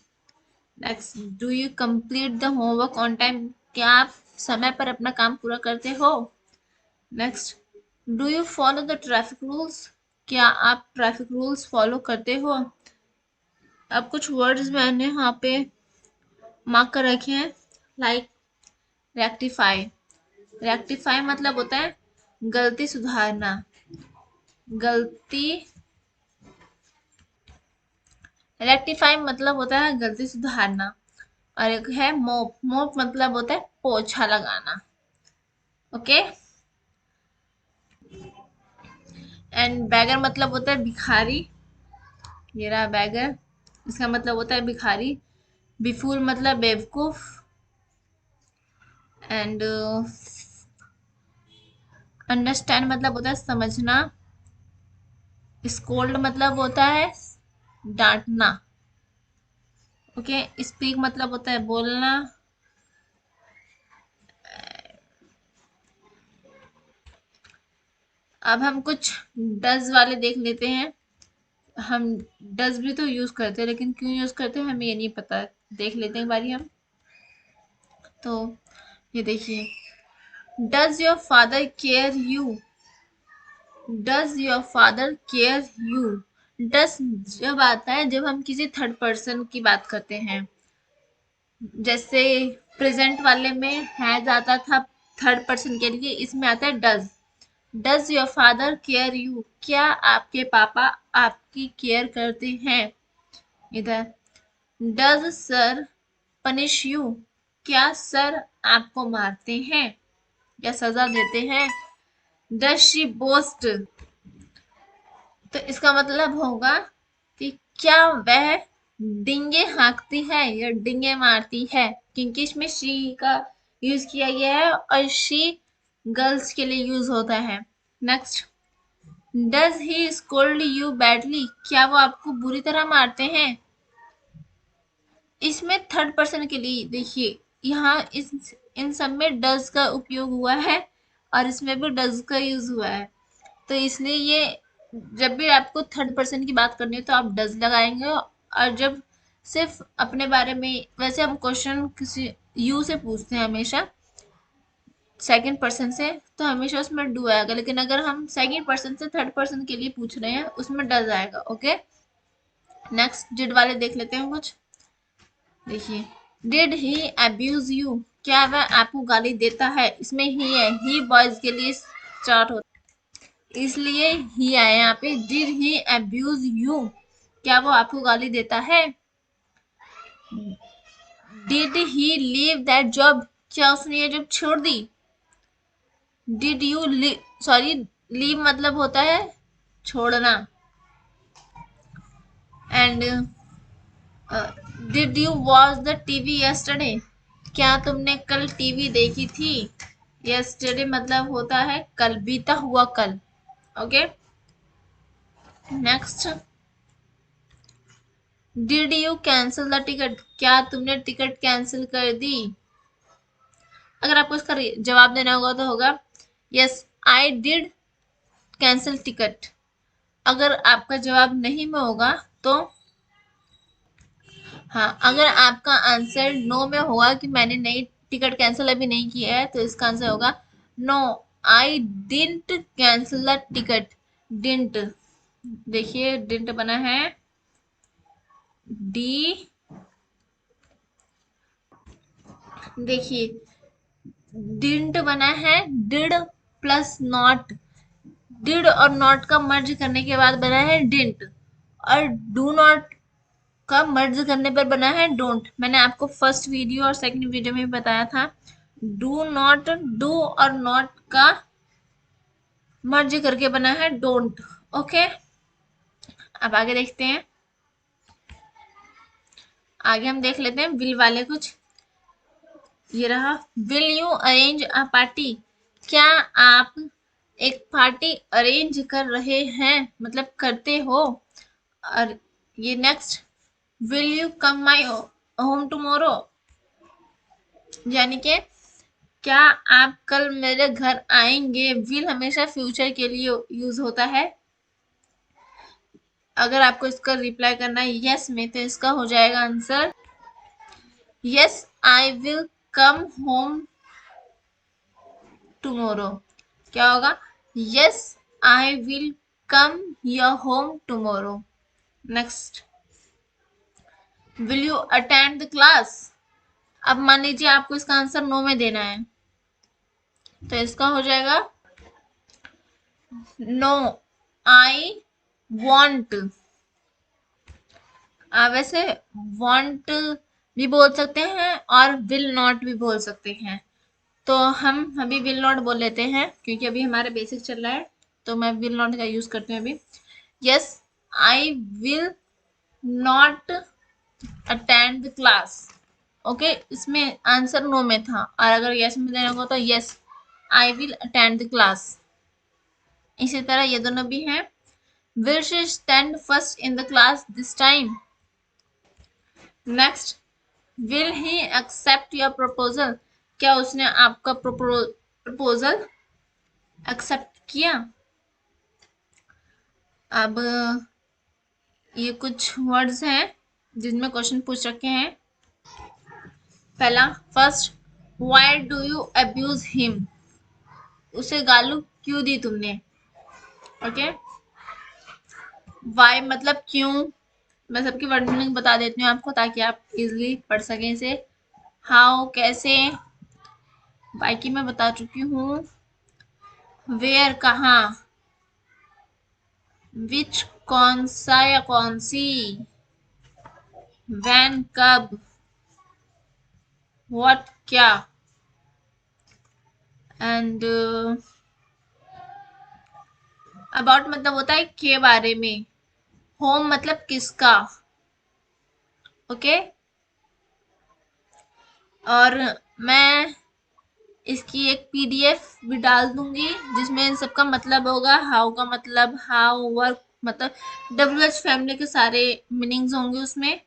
Next, do you complete the homework on time? क्या आप समय पर अपना काम पूरा करते हो? Next, do you follow the traffic rules? क्या आप ट्रैफिक रूल्स फॉलो करते हो? अब कुछ वर्ड्स मैंने यहाँ पे मार्क कर रखे हैं, लाइक रेक्टिफाई। रेक्टिफाई मतलब होता है गलती सुधारना। गलती, रेक्टिफाई मतलब होता है गलती सुधारना। और एक है मोप। मोप मतलब होता है पोछा लगाना। ओके। एंड बैगर मतलब होता है भिखारी। ये रहा बैगर, इसका मतलब होता है भिखारी। बिफूल मतलब बेवकूफ। एंड अंडरस्टैंड मतलब होता है समझना। स्कोल्ड मतलब होता है डांटना। ओके। स्पीक मतलब होता है बोलना। अब हम कुछ डज वाले देख लेते हैं। हम डज भी तो यूज करते हैं, लेकिन क्यों यूज करते हैं हमें ये नहीं पता है। देख लेते हैं बारी हम। तो ये देखिए, does your father care you? Does your father care you? Does जब आता है जब हम किसी थर्ड पर्सन की बात करते हैं। जैसे प्रेजेंट वाले में हैज आता था थर्ड पर्सन के लिए, इसमें आता है does. Does your father care you? क्या आपके पापा आपकी केयर करते हैं? इधर, डज सर पनिश यू? क्या सर आपको मारते हैं या सजा देते हैं? Does she boast? तो इसका मतलब होगा कि क्या वह डिंगे हाँकती है या डिंगे मारती है, क्योंकि इसमें शी का यूज किया गया है और शी गर्ल्स के लिए यूज होता है। Next, does he scold you badly? क्या वो आपको बुरी तरह मारते हैं? इसमें थर्ड पर्सन के लिए देखिए, यहाँ इस इन सब में डज का उपयोग हुआ है और इसमें भी डज का यूज हुआ है। तो इसलिए ये, जब भी आपको थर्ड पर्सन की बात करनी है तो आप डज लगाएंगे। और जब सिर्फ अपने बारे में, वैसे हम क्वेश्चन किसी यू से पूछते हैं हमेशा, सेकंड पर्सन से, तो हमेशा उसमें डू आएगा। लेकिन अगर हम सेकंड पर्सन से थर्ड पर्सन के लिए पूछ रहे हैं उसमें डज आएगा। ओके। नेक्स्ट, डिड वाले देख लेते हैं कुछ। देखिए, डिड ही अब्यूज यू? क्या वह आपको गाली देता है? इसमें ही है, ही बॉयज के लिए स्टार्ट होता है, इसलिए ही आया यहाँ पे। Did he abuse you? क्या वो आपको गाली देता है? Did he leave that job? क्या उसने ये जॉब छोड़ दी? डिड यू सॉरी, लीव मतलब होता है छोड़ना। And did you watch the TV yesterday? क्या तुमने कल टीवी देखी थी? यस्टरडे मतलब होता है कल, बीता हुआ कल। Okay. Next, did you cancel the ticket? क्या तुमने टिकट कैंसिल कर दी? अगर आपको इसका जवाब देना होगा तो होगा yes I did cancel ticket. अगर आपका जवाब नहीं में होगा तो, हाँ, अगर आपका आंसर नो में होगा कि मैंने नई टिकट कैंसिल अभी नहीं किया है, तो इसका आंसर होगा no I didn't cancel the ticket. Didn't, देखिए डिडंट बना है डी, देखिए डिडंट बना है डिड प्लस नॉट। डिड और नॉट का मर्ज करने के बाद बना है डिडंट। और डू नॉट का मर्ज करने पर बना है डोंट। मैंने आपको फर्स्ट वीडियो और सेकंड वीडियो में भी बताया था। डू नॉट, डू और नॉट का मर्ज करके बना है डोंट। ओके। अब आगे देखते हैं। आगे हम देख लेते हैं विल वाले कुछ। ये रहा, will you arrange a party? क्या आप एक पार्टी अरेंज कर रहे हैं, मतलब करते हो। और ये next, will you come my home tomorrow, यानी कि क्या आप कल मेरे घर आएंगे। विल हमेशा फ्यूचर के लिए यूज होता है। अगर आपको इसका रिप्लाई करना है यस में, तो इसका हो जाएगा answer yes I will come home tomorrow. क्या होगा, yes I will come your home tomorrow. Next, will you attend the class. अब मान लीजिए आपको इसका आंसर नो में देना है, तो इसका हो जाएगा नो आई वॉन्ट। आप वैसे want भी बोल सकते हैं और will not भी बोल सकते हैं, तो हम अभी will not बोल लेते हैं क्योंकि अभी हमारा बेसिक चल रहा है, तो मैं will not का यूज करती हूँ अभी। yes I will not attend the class। Okay, इसमें आंसर नो में था, और अगर यस में देना होगा तो yes I will attend the class. इसी तरह ये दोनों भी हैं। Will she stand first in the class this time. Next, will he accept your proposal. क्या उसने आपका प्रपोजल एक्सेप्ट किया। अब ये कुछ वर्ड्स हैं जिनमें क्वेश्चन पूछ रखे हैं। पहला, first, why do you abuse him. उसे गालू क्यों दी तुमने। ओके, व्हाई मतलब क्यों। मैं सबकी वर्ड मीनिंग बता देती हूँ आपको ताकि आप इजिली पढ़ सकें इसे। हाउ कैसे, वाई की मैं बता चुकी हूँ। वेयर कहाँ, विच कौन सा या कौन सी, व्हेन कब, व्हाट क्या, एंड अबाउट मतलब होता है के बारे में। होम मतलब किसका। ओके, और मैं इसकी एक पीडीएफ भी डाल दूंगी जिसमें इन सबका मतलब होगा। हाउ का मतलब हाउ, वर्क मतलब डब्ल्यूएच फैमिली के सारे मीनिंग्स होंगे उसमें।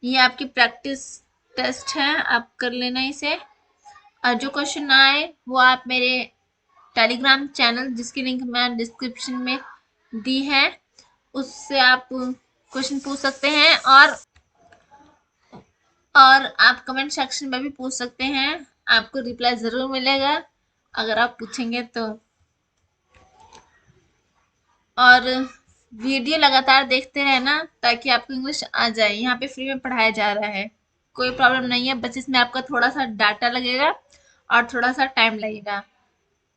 ये आपकी प्रैक्टिस टेस्ट है, आप कर लेना इसे। और जो क्वेश्चन ना आए वो आप मेरे टेलीग्राम चैनल, जिसकी लिंक मैं डिस्क्रिप्शन में दी है, उससे आप क्वेश्चन पूछ सकते हैं। और आप कमेंट सेक्शन में भी पूछ सकते हैं, आपको रिप्लाई जरूर मिलेगा अगर आप पूछेंगे तो। और वीडियो लगातार देखते रहना ताकि आपको इंग्लिश आ जाए। यहाँ पे फ्री में पढ़ाया जा रहा है, कोई प्रॉब्लम नहीं है, बस इसमें आपका थोड़ा सा डाटा लगेगा और थोड़ा सा टाइम लगेगा।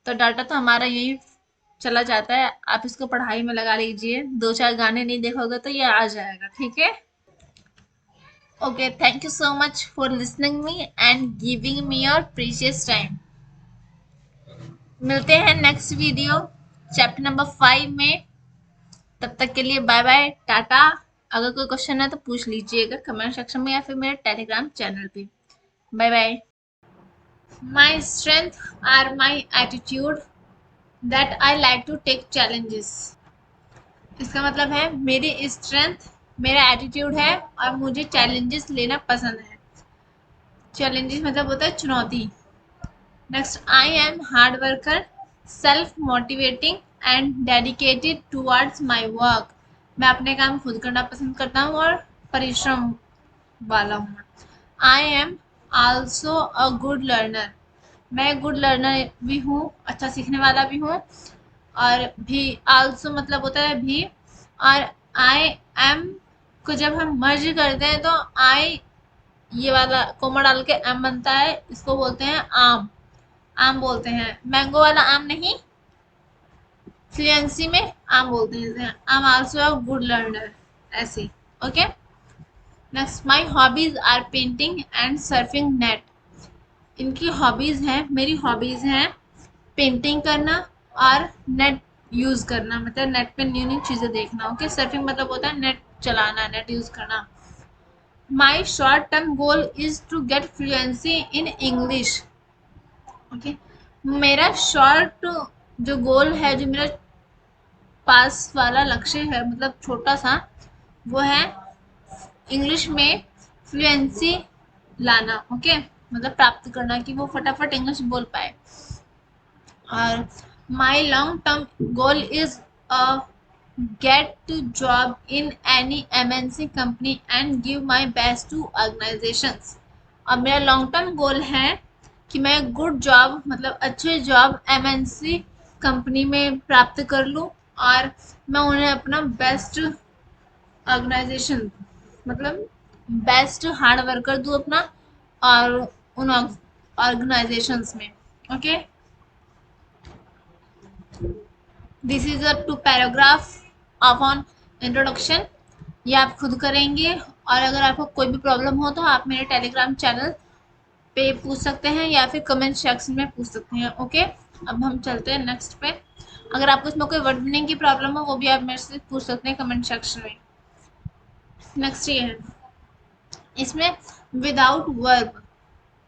तो डाटा तो हमारा यही चला जाता है, आप इसको पढ़ाई में लगा लीजिए। 2-4 गाने नहीं देखोगे तो ये आ जाएगा, ठीक है। Okay, thank you so much for listening me and giving me your precious time. मिलते हैं नेक्स्ट वीडियो चैप्टर नंबर 5 में। तब तक के लिए बाय बाय, टाटा। अगर कोई क्वेश्चन है तो पूछ लीजिएगा कमेंट सेक्शन में या फिर मेरे टेलीग्राम चैनल पे। Bye bye. My strength are my attitude that I like to take challenges. इसका मतलब है मेरी स्ट्रेंथ मेरा एटीट्यूड है और मुझे चैलेंजेस लेना पसंद है। चैलेंजेस मतलब होता है चुनौती। Next, I am hard worker, self motivating and dedicated towards my work. मैं अपने काम खुद करना पसंद करता हूँ और परिश्रम वाला हूँ। I am also a good learner. मैं गुड लर्नर भी हूँ, अच्छा सीखने वाला भी हूँ। और भी आल्सो मतलब होता है भी। और आई एम को जब हम मर्ज करते हैं तो आई, ये वाला कोमा डाल के एम बनता है, इसको बोलते हैं आम। आम बोलते हैं, मैंगो वाला आम नहीं, फ्लुएंसी में आम बोलते हैं। I am also a good learner, ऐसे। Okay, next, my hobbies are painting and surfing net. इनकी हॉबीज हैं, मेरी हॉबीज हैं पेंटिंग करना और नेट यूज करना, मतलब नेट पे न्यू न्यू चीजें देखना। ओके, सर्फिंग मतलब होता है नेट चलाना, नेट यूज करना। My short term goal is to get fluency in English. Okay, मेरा शॉर्ट जो गोल है, जो मेरा पास वाला लक्ष्य है, मतलब छोटा सा, वो है इंग्लिश में फ्लुएंसी लाना। ओके, मतलब प्राप्त करना कि वो फटाफट इंग्लिश बोल पाए। और my long term goal is a get job in any MNC company and give my best to organisations. और मेरा लॉन्ग टर्म गोल है कि मैं गुड जॉब, मतलब अच्छे जॉब एमएनसी कंपनी में प्राप्त कर लूं, और मैं उन्हें अपना बेस्ट ऑर्गेनाइजेशन, मतलब बेस्ट हार्ड वर्कर दूं अपना, और उन ऑर्गेनाइजेशंस में। Okay, this is a two paragraph of on introduction. ये आप खुद करेंगे, और अगर आपको कोई भी प्रॉब्लम हो तो आप मेरे टेलीग्राम चैनल पे पूछ सकते हैं या फिर कमेंट सेक्शन में पूछ सकते हैं। ओके, अब हम चलते हैं नेक्स्ट पे। अगर आपको इसमें कोई वर्ड मीनिंग की प्रॉब्लम हो वो भी आप मेरे से पूछ सकते हैं कमेंट सेक्शन में। नेक्स्ट ये है, इसमें विदाउट वर्ब,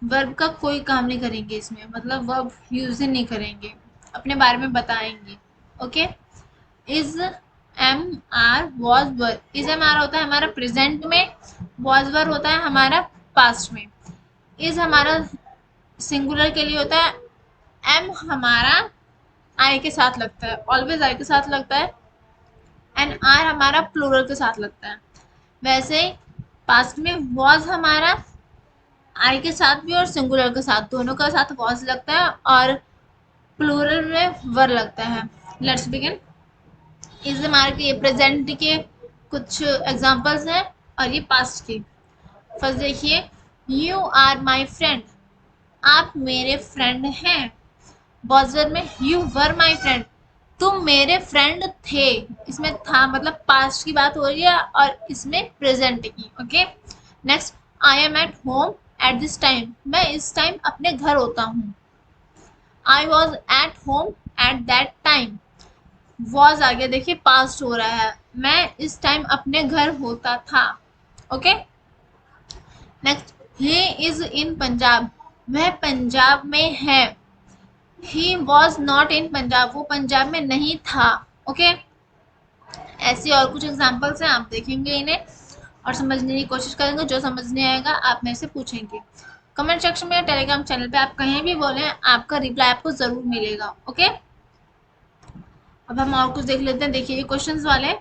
वर्ब का कोई काम नहीं करेंगे इसमें, मतलब वर्ब यूज ही नहीं करेंगे, अपने बारे में बताएंगे। Okay, is am are was were, is am are होता है हमारा प्रेजेंट में, वॉज वर होता है हमारा पास्ट में। इज हमारा सिंगुलर के लिए होता है, एम हमारा आई के साथ लगता है, ऑलवेज आई के साथ लगता है, एंड आर हमारा प्लूरल के साथ लगता है। वैसे ही पास्ट में वॉज हमारा आई के साथ भी और सिंगुलर के साथ, दोनों का साथ वॉज लगता है, और प्लूरल में वर लगता है। Let's begin. इस हमारे के प्रेजेंट के कुछ एग्जांपल्स हैं और ये पास्ट के। फर्स्ट देखिए, यू आर माई फ्रेंड, आप मेरे फ्रेंड हैं। बॉजर में यू वर माई फ्रेंड, तुम मेरे फ्रेंड थे। इसमें था मतलब पास्ट की बात हो रही है, और इसमें प्रेजेंट की। Okay, next, I am at home at this time, मैं इस टाइम अपने घर होता हूँ। I was at home at that time, was आ गया, देखिए पास्ट हो रहा है, मैं इस टाइम अपने घर होता था। Okay, next, he is in Punjab, वह पंजाब में है। He was not in Punjab, वो पंजाब में नहीं था। ओके, ऐसे और कुछ एग्जाम्पल्स हैं, आप देखेंगे इन्हें और समझने की कोशिश करेंगे। जो समझ नहीं आएगा आप मेरे से पूछेंगे कमेंट सेक्शन में, टेलीग्राम चैनल पे, आप कहीं भी बोले आपका रिप्लाई आपको जरूर मिलेगा। ओके, अब हम और कुछ देख लेते हैं। देखिए ये क्वेश्चंस वाले,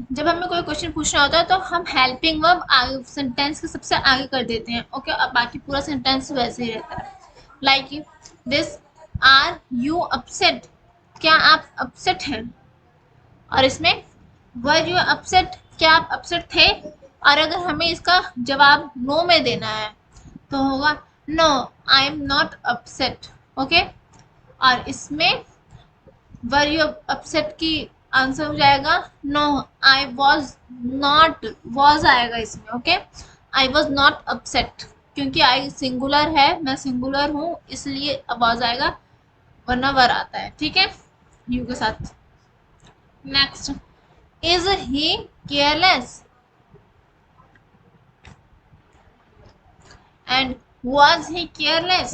जब हमें कोई क्वेश्चन पूछना होता है तो हम हेल्पिंग वर्ब आगे सेंटेंस के सबसे आगे कर देते हैं। ओके, अब बाकी पूरा सेंटेंस वैसे ही रहता है। Like this, are you upset, क्या आप अपसेट हैं। और इसमें वर यू अपसेट, क्या आप अपसेट थे। और अगर हमें इसका जवाब नो में देना है तो होगा no, I am not upset. Okay, और इसमें वर यू अपसेट की आंसर हो जाएगा no, I was not, was आएगा इसमें। Okay, I was not upset, क्योंकि आई सिंगुलर है, मैं सिंगुलर हूँ, इसलिए वॉज आएगा, वरना वर आता है। ठीक है, यू के साथ। Next, is he careless and was he careless.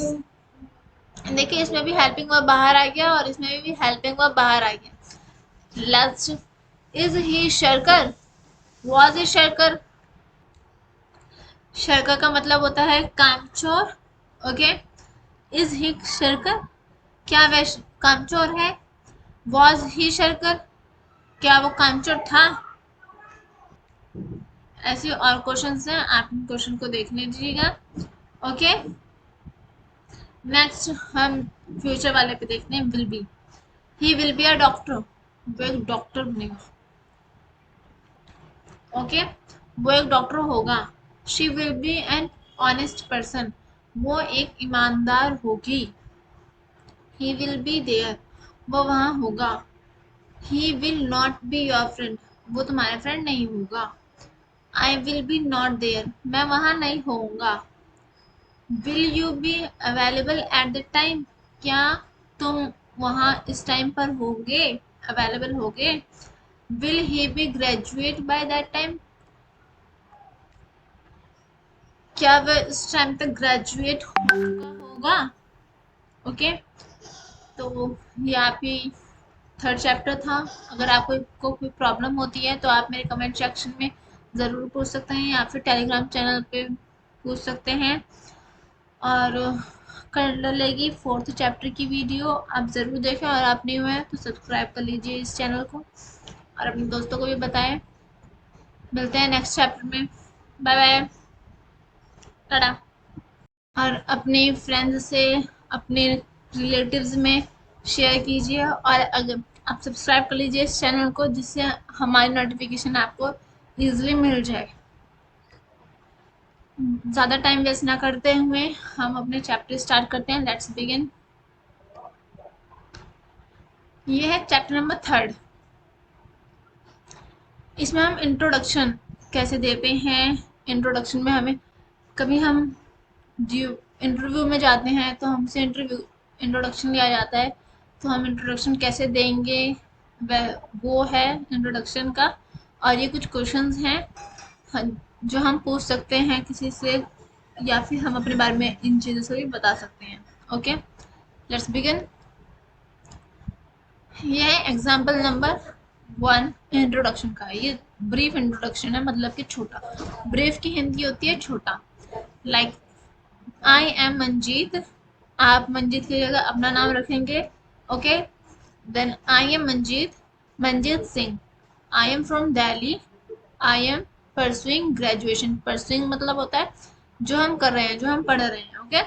देखिए इसमें भी हेल्पिंग वर्ब बाहर आ गया और इसमें भी हेल्पिंग वर्ब बाहर आ गया। Last, is he shirker, was he shirker. Shirker का मतलब होता है कामचोर। ओके, इज ही शर्कर, क्या वह कामचोर है। वॉज ही शर्कर, क्या वो कामचोर था। ऐसे और क्वेश्चंस हैं, आप इन क्वेश्चन को देख लीजिएगा। ओके, नेक्स्ट हम फ्यूचर वाले पे देखते हैं। Will B, he will be a doctor, वो एक डॉक्टर बनेगा। ओके, वो एक डॉक्टर होगा। She will be an honest person, वो एक ईमानदार होगी। ही विल बी देयर, वो वहाँ होगा। He will not be your friend, वो तुम्हारा फ्रेंड नहीं होगा। I will be not there, मैं वहाँ नहीं होऊंगा। Will you be available at the time, क्या तुम वहाँ इस टाइम पर होगे, अवेलेबल होगे। Will he be graduate by that time, क्या वह इस टाइम तक ग्रेजुएट होगा। ओके, तो ये आपकी थर्ड चैप्टर था। अगर आपको कोई प्रॉब्लम होती है तो आप मेरे कमेंट सेक्शन में ज़रूर पूछ सकते हैं या फिर टेलीग्राम चैनल पे पूछ सकते हैं। और कर डलेगी फोर्थ चैप्टर की वीडियो, आप ज़रूर देखें और आप न्यू हैं तो सब्सक्राइब कर लीजिए इस चैनल को और अपने दोस्तों को भी बताएं। मिलते हैं नेक्स्ट चैप्टर में। बाय बाय, टाटा। और अपने फ्रेंड्स से, अपने रिलेटिव्स में शेयर कीजिए और अगर आप सब्सक्राइब कर लीजिए इस चैनल को, जिससे हमारी नोटिफिकेशन आपको ईजिली मिल जाए। ज़्यादा टाइम वेस्ट ना करते हुए हम अपने चैप्टर स्टार्ट करते हैं। Let's begin. ये है चैप्टर नंबर थर्ड। इसमें हम इंट्रोडक्शन कैसे देते हैं। इंट्रोडक्शन में हमें कभी हम इंटरव्यू में जाते हैं तो हमसे इंट्रोडक्शन लिया जाता है, तो हम इंट्रोडक्शन कैसे देंगे वो है इंट्रोडक्शन का। और ये कुछ क्वेश्चंस हैं जो हम पूछ सकते हैं किसी से, या फिर हम अपने बारे में इन चीज़ों से भी बता सकते हैं। Okay, let's begin. ये है एग्जाम्पल नंबर 1 इंट्रोडक्शन का। ये ब्रीफ इंट्रोडक्शन है, मतलब कि छोटा। ब्रीफ की हिंदी होती है छोटा। लाइक आई एम मंजीत, आप मंजीत की जगह अपना नाम रखेंगे। Okay, then I am Manjeet Singh. I am from Delhi. I am pursuing graduation. Pursuing मतलब होता है जो हम कर रहे हैं, जो हम पढ़ रहे हैं। Okay,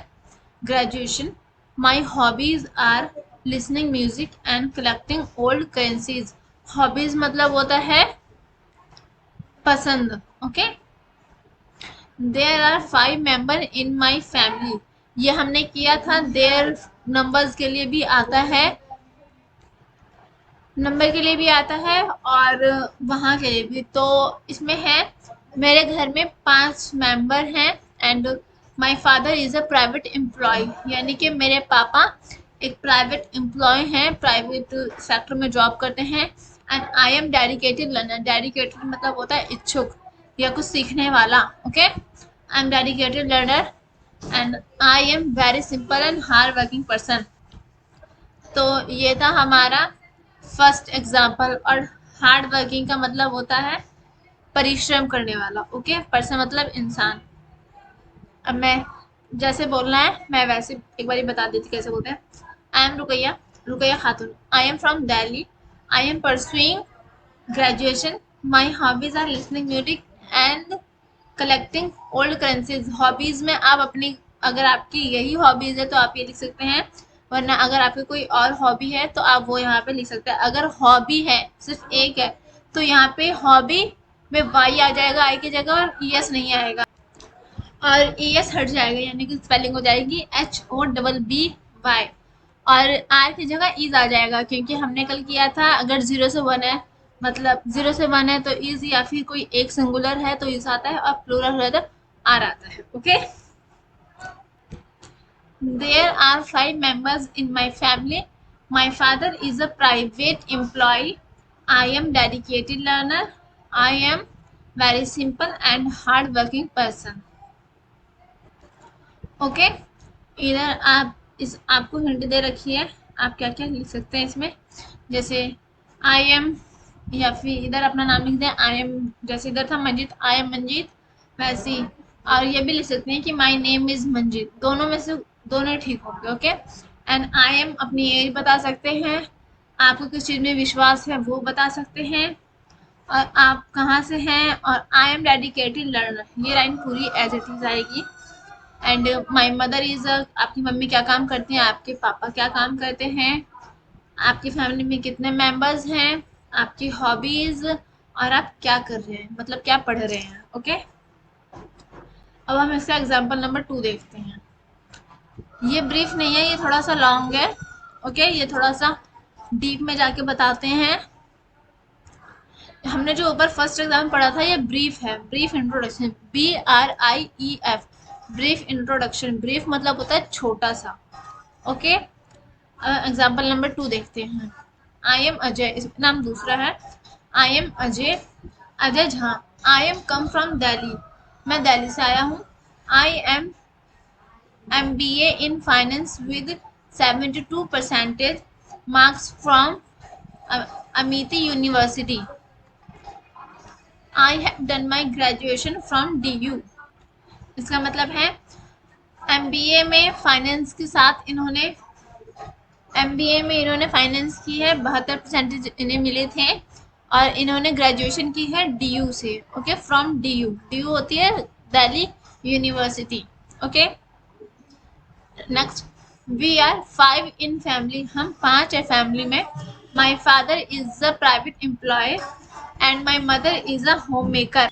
graduation. My hobbies are listening music and collecting old currencies. Hobbies मतलब होता है पसंद। Okay, there are 5 member in my family. ये हमने किया था। देयर नंबर्स के लिए भी आता है, नंबर के लिए भी आता है और वहाँ के लिए भी। तो इसमें है मेरे घर में 5 मेंबर हैं and my father is a private employ, यानी कि मेरे पापा एक प्राइवेट एम्प्लॉय हैं, प्राइवेट सेक्टर में जॉब करते हैं। And I am dedicated learner. Dedicated मतलब होता है इच्छुक या कुछ सीखने वाला। Okay, I am dedicated learner and I am very simple and hard working person. तो ये था हमारा फर्स्ट एग्जाम्पल। और हार्ड वर्किंग का मतलब होता है परिश्रम करने वाला। ओके, पर्सन मतलब इंसान। अब मैं जैसे बोलना है मैं वैसे एक बार बता देती कैसे बोलते हैं। I am Rukaiya Khatoon. I am from Delhi. I am pursuing graduation. My hobbies are listening music and collecting old currencies. Hobbies में आप अपनी, अगर आपकी यही हॉबीज है तो आप ये लिख सकते हैं, वरना अगर आपकी कोई और हॉबी है तो आप वो यहाँ पे लिख सकते हैं। अगर हॉबी है सिर्फ एक है तो यहाँ पे हॉबी में वाई आ जाएगा आई की जगह और ई एस नहीं आएगा, और ई एस हट जाएगा, यानी कि स्पेलिंग हो जाएगी HOBBY और आर की जगह ईज आ जाएगा, क्योंकि हमने कल किया था अगर 0 से 1 है, मतलब 0 से 1 है तो इज, या फिर कोई एक सिंगुलर है तो इज आता है और प्लूरल है तो आर आता है। Okay, there are 5 members in my family. My father is a private employ. I am dedicated learner. I am very simple and hard working person. Okay, इधर आप इस आपको हिंट दे रखी है, आप क्या क्या लिख सकते हैं इसमें। जैसे आई एम, या फिर इधर अपना नाम लिख दें आई एम, जैसे इधर था मंजीत, आई एम मंजीत, वैसे ही। और ये भी लिख सकते हैं कि माई नेम इज मंजीत। दोनों में से दोनों ठीक होंगे। ओके, एंड आई एम अपनी एज बता सकते हैं, आपको किस चीज़ में विश्वास है वो बता सकते हैं, और आप कहाँ से हैं, और आई एम डेडिकेटेड लर्नर। ये लाइन पूरी एज इट इज आएगी। एंड माई मदर इज, आपकी मम्मी क्या काम करती हैं, आपके पापा क्या काम करते हैं, आपकी फैमिली में कितने मेंबर्स हैं, आपकी हॉबीज, और आप क्या कर रहे हैं, मतलब क्या पढ़ रहे हैं। ओके, अब हम इसका एग्जांपल नंबर 2 देखते हैं। ये ब्रीफ नहीं है, ये थोड़ा सा लॉन्ग है। ओके, ये थोड़ा सा डीप में जाके बताते हैं। हमने जो ऊपर फर्स्ट एग्जाम पढ़ा था ये ब्रीफ है, brief introduction, BRIEF, brief introduction. Brief मतलब होता है छोटा सा। ओके, एग्जाम्पल नंबर 2 देखते हैं। आई एम अजय, इसका नाम दूसरा है। I am Ajay Jha. I am come from Delhi, मैं दिल्ली से आया हूँ। I am MBA in finance with 72% marks from Amity University. I have done my graduation from DU. इसका मतलब है MBA में फाइनेंस के साथ इन्होंने फाइनेंस की है, 72% इन्हें मिले थे और इन्होंने ग्रेजुएशन की है DU से। ओके, फ्रॉम DU होती है Delhi university. Okay, next, we are 5 in family, हम 5 है फैमिली में। My father is a private employ and my mother is a home maker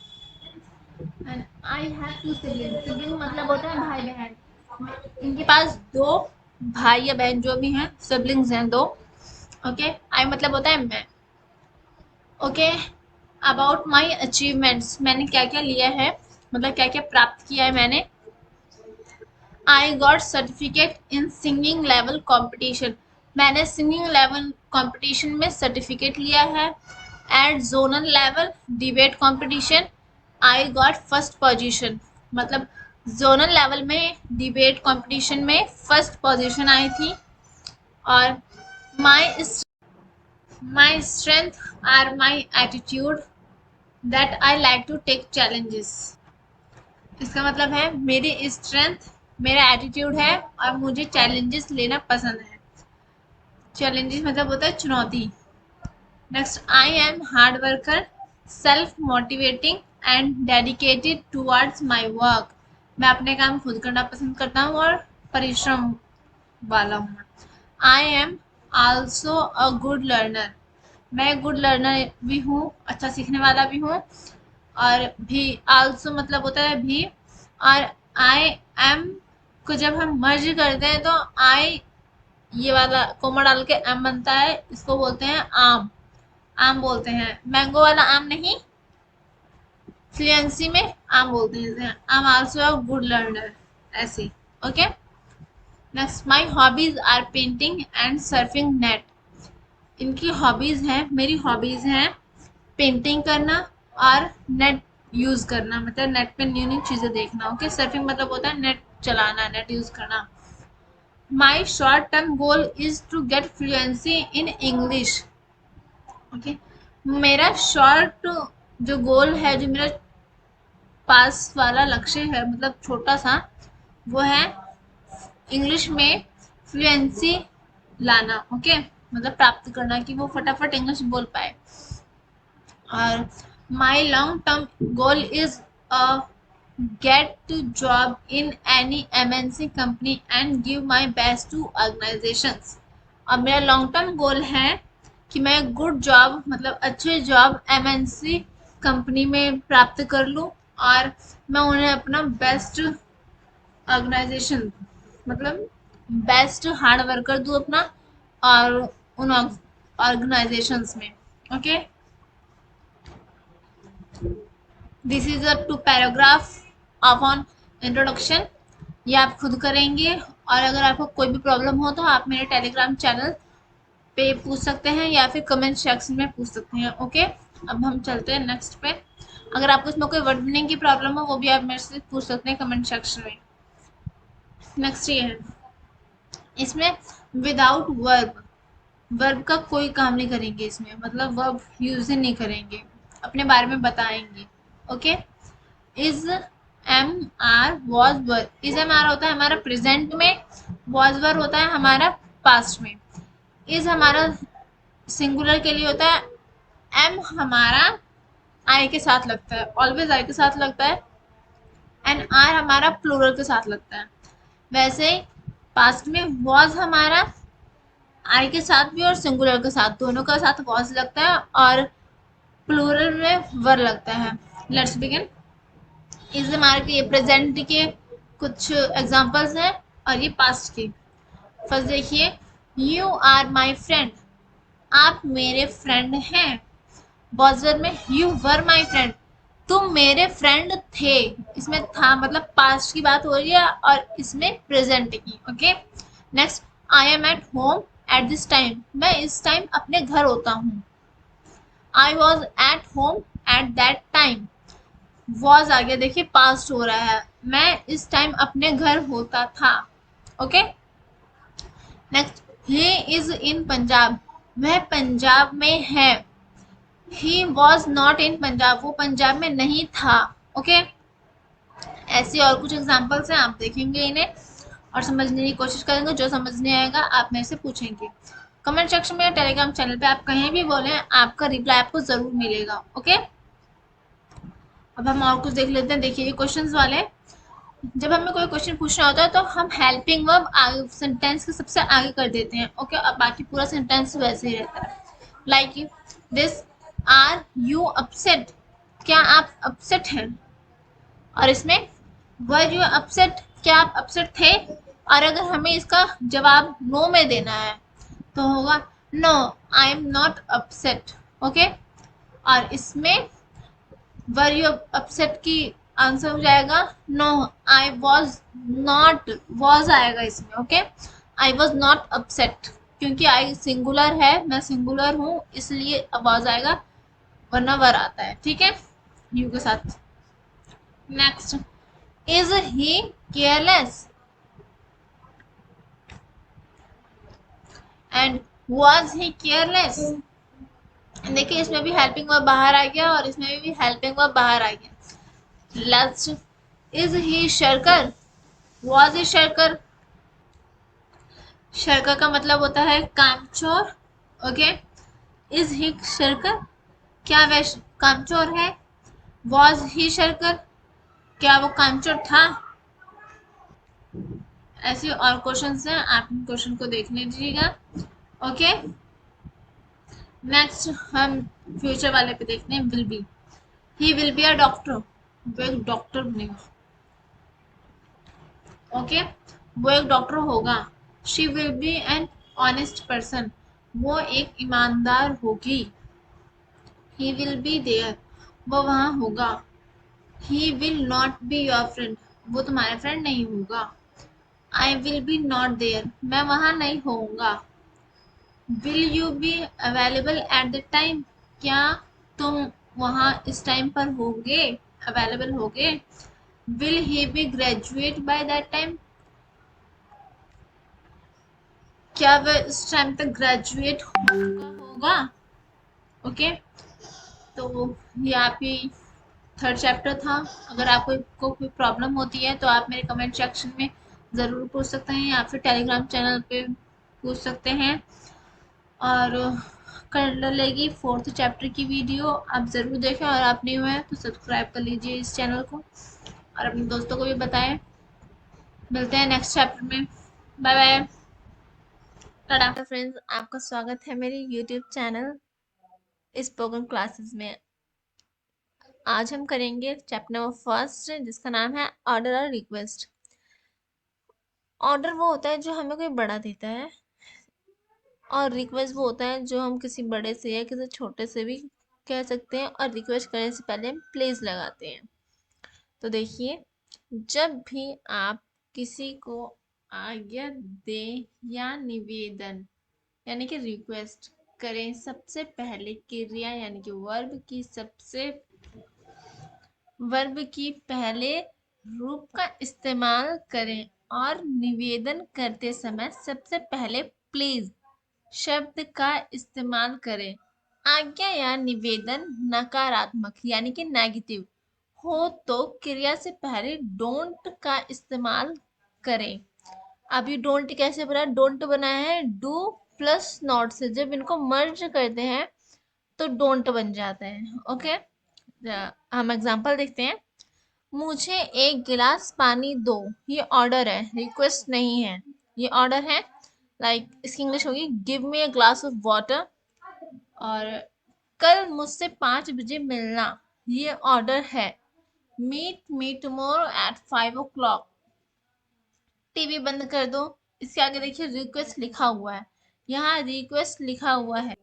and I have 2 siblings. Sibling मतलब होता है भाई बहन। इनके पास 2 भाई या बहन जो भी हैं, सिबलिंग्स हैं 2। ओके, आई मतलब होता है मैं। ओके, अबाउट माई अचीवमेंट्स, मैंने क्या क्या लिया है, मतलब क्या क्या प्राप्त किया है मैंने। I got certificate in singing level competition, मैंने सिंगिंग लेवल कॉम्पिटिशन में सर्टिफिकेट लिया है। At zonal level debate competition I got first position, मतलब जोनल लेवल में डिबेट कॉम्पिटिशन में फर्स्ट पोजीशन आई थी। और my strength are my attitude that I like to take challenges, इसका मतलब है मेरी स्ट्रेंथ मेरा एटीट्यूड है और मुझे चैलेंजेस लेना पसंद है। चैलेंजेस मतलब होता है चुनौती। Next, I am hard worker, self motivating and dedicated towards my work, मैं अपने काम खुद करना पसंद करता हूँ और परिश्रम वाला हूँ। I am also a good learner, मैं गुड लर्नर भी हूँ, अच्छा सीखने वाला भी हूँ। और भी आल्सो मतलब होता है भी। और आई एम को जब हम मर्ज करते हैं तो आई ये वाला कोमा डाल के एम बनता है, इसको बोलते हैं आम, आम बोलते हैं। मैंगो वाला आम नहीं, फ्लुएंसी में आम बोलते हैं। I am also a good learner, ऐसे। Okay, next, my hobbies are painting and surfing net, इनकी हॉबीज हैं, मेरी हॉबीज हैं पेंटिंग करना और नेट यूज करना, मतलब नेट पे न्यू न्यू चीजें देखना। ओके, सर्फिंग मतलब होता है नेट चलाना, नेट यूज करना। My short term goal is to get fluency in English. Okay, मेरा शॉर्ट जो गोल है, जो मेरा पास वाला लक्ष्य है, मतलब छोटा सा, वो है इंग्लिश में फ्लुएंसी लाना। ओके, मतलब प्राप्त करना कि वो फटाफट इंग्लिश बोल पाए। और my long term goal is a get job in any MNC company and give my best to organizations। अब मेरा लॉन्ग टर्म गोल है कि मैं गुड जॉब मतलब अच्छे जॉब MNC कंपनी में प्राप्त कर लूँ और मैं उन्हें अपना बेस्ट ऑर्गेनाइजेशन मतलब बेस्ट हार्ड वर्कर दूँ अपना और उन ऑर्गेनाइजेशंस में। Okay, this is a 2 paragraph of on introduction, ये आप खुद करेंगे। और अगर आपको कोई भी प्रॉब्लम हो तो आप मेरे टेलीग्राम चैनल पे पूछ सकते हैं या फिर कमेंट सेक्शन में पूछ सकते हैं। ओके, अब हम चलते हैं नेक्स्ट पे। अगर आपको इसमें कोई वर्ड मीनिंग की प्रॉब्लम हो वो भी आप मेरे से पूछ सकते हैं कमेंट सेक्शन में। नेक्स्ट ये है, इसमें विदाउट वर्ब, वर्ब का कोई काम नहीं करेंगे इसमें, मतलब वर्ब यूज ही नहीं करेंगे, अपने बारे में बताएंगे। Okay, is am are was were, is am are होता है हमारा प्रेजेंट में, वॉज वर होता है हमारा पास्ट में। इज हमारा सिंगुलर के लिए होता है, एम हमारा आई के साथ लगता है, ऑलवेज आई के साथ लगता है, एंड आर हमारा प्लूरल के साथ लगता है। वैसे पास्ट में वॉज हमारा आई के साथ भी और सिंगुलर के साथ, दोनों का साथ वॉज लगता है और प्लूरल में वर लगता है। Let's begin. इस हमारे के ये प्रेजेंट के कुछ एग्जांपल्स हैं और ये पास्ट के। फर्स्ट देखिए, यू आर माई फ्रेंड, आप मेरे फ्रेंड हैं। बॉजर में यू वर माई फ्रेंड, तुम मेरे फ्रेंड थे, इसमें था मतलब पास्ट की बात हो रही है और इसमें प्रेजेंट की। Okay, next, I am at home at this time, मैं इस टाइम अपने घर होता हूँ। I was at home at that time, was आगे देखिए पास्ट हो रहा है, मैं इस टाइम अपने घर होता था। Okay, next, he is in Punjab, वह पंजाब में है। He was not in Punjab, वो पंजाब में नहीं था। ओके, ऐसे और कुछ एग्जाम्पल्स हैं, आप देखेंगे इन्हें और समझने की कोशिश करेंगे। जो समझ नहीं आएगा आप मेरे से पूछेंगे कमेंट सेक्शन में या टेलीग्राम चैनल पे, आप कहीं भी बोले आपका रिप्लाई आपको जरूर मिलेगा। ओके, अब हम और कुछ देख लेते हैं। देखिए ये क्वेश्चंस वाले, जब हमें कोई क्वेश्चन पूछना होता है तो हम हेल्पिंग वर्ब आगे सेंटेंस के सबसे आगे कर देते हैं। ओके, और बाकी पूरा सेंटेंस वैसे ही रहता है। Like this, are you upset, क्या आप अपसेट हैं। और इसमें वर यू अपसेट, क्या आप अपसेट थे। और अगर हमें इसका जवाब नो में देना है तो होगा no, I am not upset. Okay, और इसमें वर यू अपसेट की आंसर हो जाएगा no, I was not, was आएगा इसमें। Okay, I was not upset, क्योंकि आई सिंगुलर है, मैं सिंगुलर हूँ, इसलिए वॉज आएगा, वरना वर आता है। ठीक है, यू के साथ। Next, is he careless and was he careless. देखिए इसमें भी हेल्पिंग वर्ब बाहर आ गया और इसमें भी हेल्पिंग वर्ब बाहर आ गया। Last, is he shirker, was he shirker. Shirker का मतलब होता है कामचोर। ओके, इज ही शर्कर, क्या वह कामचोर है। वॉज ही शर्कर, क्या वो कामचोर था। ऐसे और क्वेश्चंस हैं, आप इन क्वेश्चन को देख लीजिएगा। ओके, नेक्स्ट हम फ्यूचर वाले पे देखते हैं। Will B, he will be a doctor, वो एक डॉक्टर बनेगा। ओके, वो एक डॉक्टर होगा। She will be an honest person, वो एक ईमानदार होगी। ही विल बी देयर, वो वहां होगा। He will not be your friend, वो तुम्हारा फ्रेंड नहीं होगा। I will be not there, मैं वहां नहीं होऊंगा। Will you be available at the time, क्या तुम वहां इस टाइम पर होगे, अवेलेबल होगे। Will he be graduate by that time, क्या वह इस टाइम तक ग्रेजुएट होगा। ओके, तो ये आपकी थर्ड चैप्टर था। अगर आपको को कोई प्रॉब्लम होती है तो आप मेरे कमेंट सेक्शन में ज़रूर पूछ सकते हैं या फिर टेलीग्राम चैनल पे पूछ सकते हैं। और कर लेगी फोर्थ चैप्टर की वीडियो, आप ज़रूर देखें और आप न्यू हैं तो सब्सक्राइब कर लीजिए इस चैनल को और अपने दोस्तों को भी बताएं। मिलते हैं नेक्स्ट चैप्टर में, बाय बाय, टाटा। फ्रेंड्स, आपका स्वागत है मेरे यूट्यूब चैनल स्पोकन क्लासेस में। आज हम करेंगे चैप्टर नंबर फर्स्ट, जिसका नाम है ऑर्डर और रिक्वेस्ट। ऑर्डर वो होता है जो हमें कोई बड़ा देता है और रिक्वेस्ट वो होता है जो हम किसी बड़े से या किसी छोटे से भी कह सकते हैं। और रिक्वेस्ट करने से पहले हम प्लीज लगाते हैं। तो देखिए, जब भी आप किसी को आज्ञा दें या निवेदन यानी कि रिक्वेस्ट करें, सबसे पहले क्रिया यानी कि वर्ब की पहले रूप का इस्तेमाल करें और निवेदन करते समय सबसे पहले प्लीज शब्द का इस्तेमाल करें। आज्ञा या निवेदन नकारात्मक यानी कि नेगेटिव हो तो क्रिया से पहले डोंट का इस्तेमाल करें। अभी डोंट कैसे बना, डोंट बना है डू प्लस नॉट से, जब इनको मर्ज करते हैं तो डोंट बन जाता है। ओके, हम एग्जांपल देखते हैं। मुझे एक गिलास पानी दो, ये ऑर्डर है, रिक्वेस्ट नहीं है, ये ऑर्डर है। लाइक इसकी इंग्लिश होगी give me a glass of water. और कल मुझसे 5 बजे मिलना, ये ऑर्डर है। Meet me tomorrow at 5 o'clock। TV बंद कर दो, इसके आगे देखिए रिक्वेस्ट लिखा हुआ है, यहाँ रिक्वेस्ट लिखा हुआ है।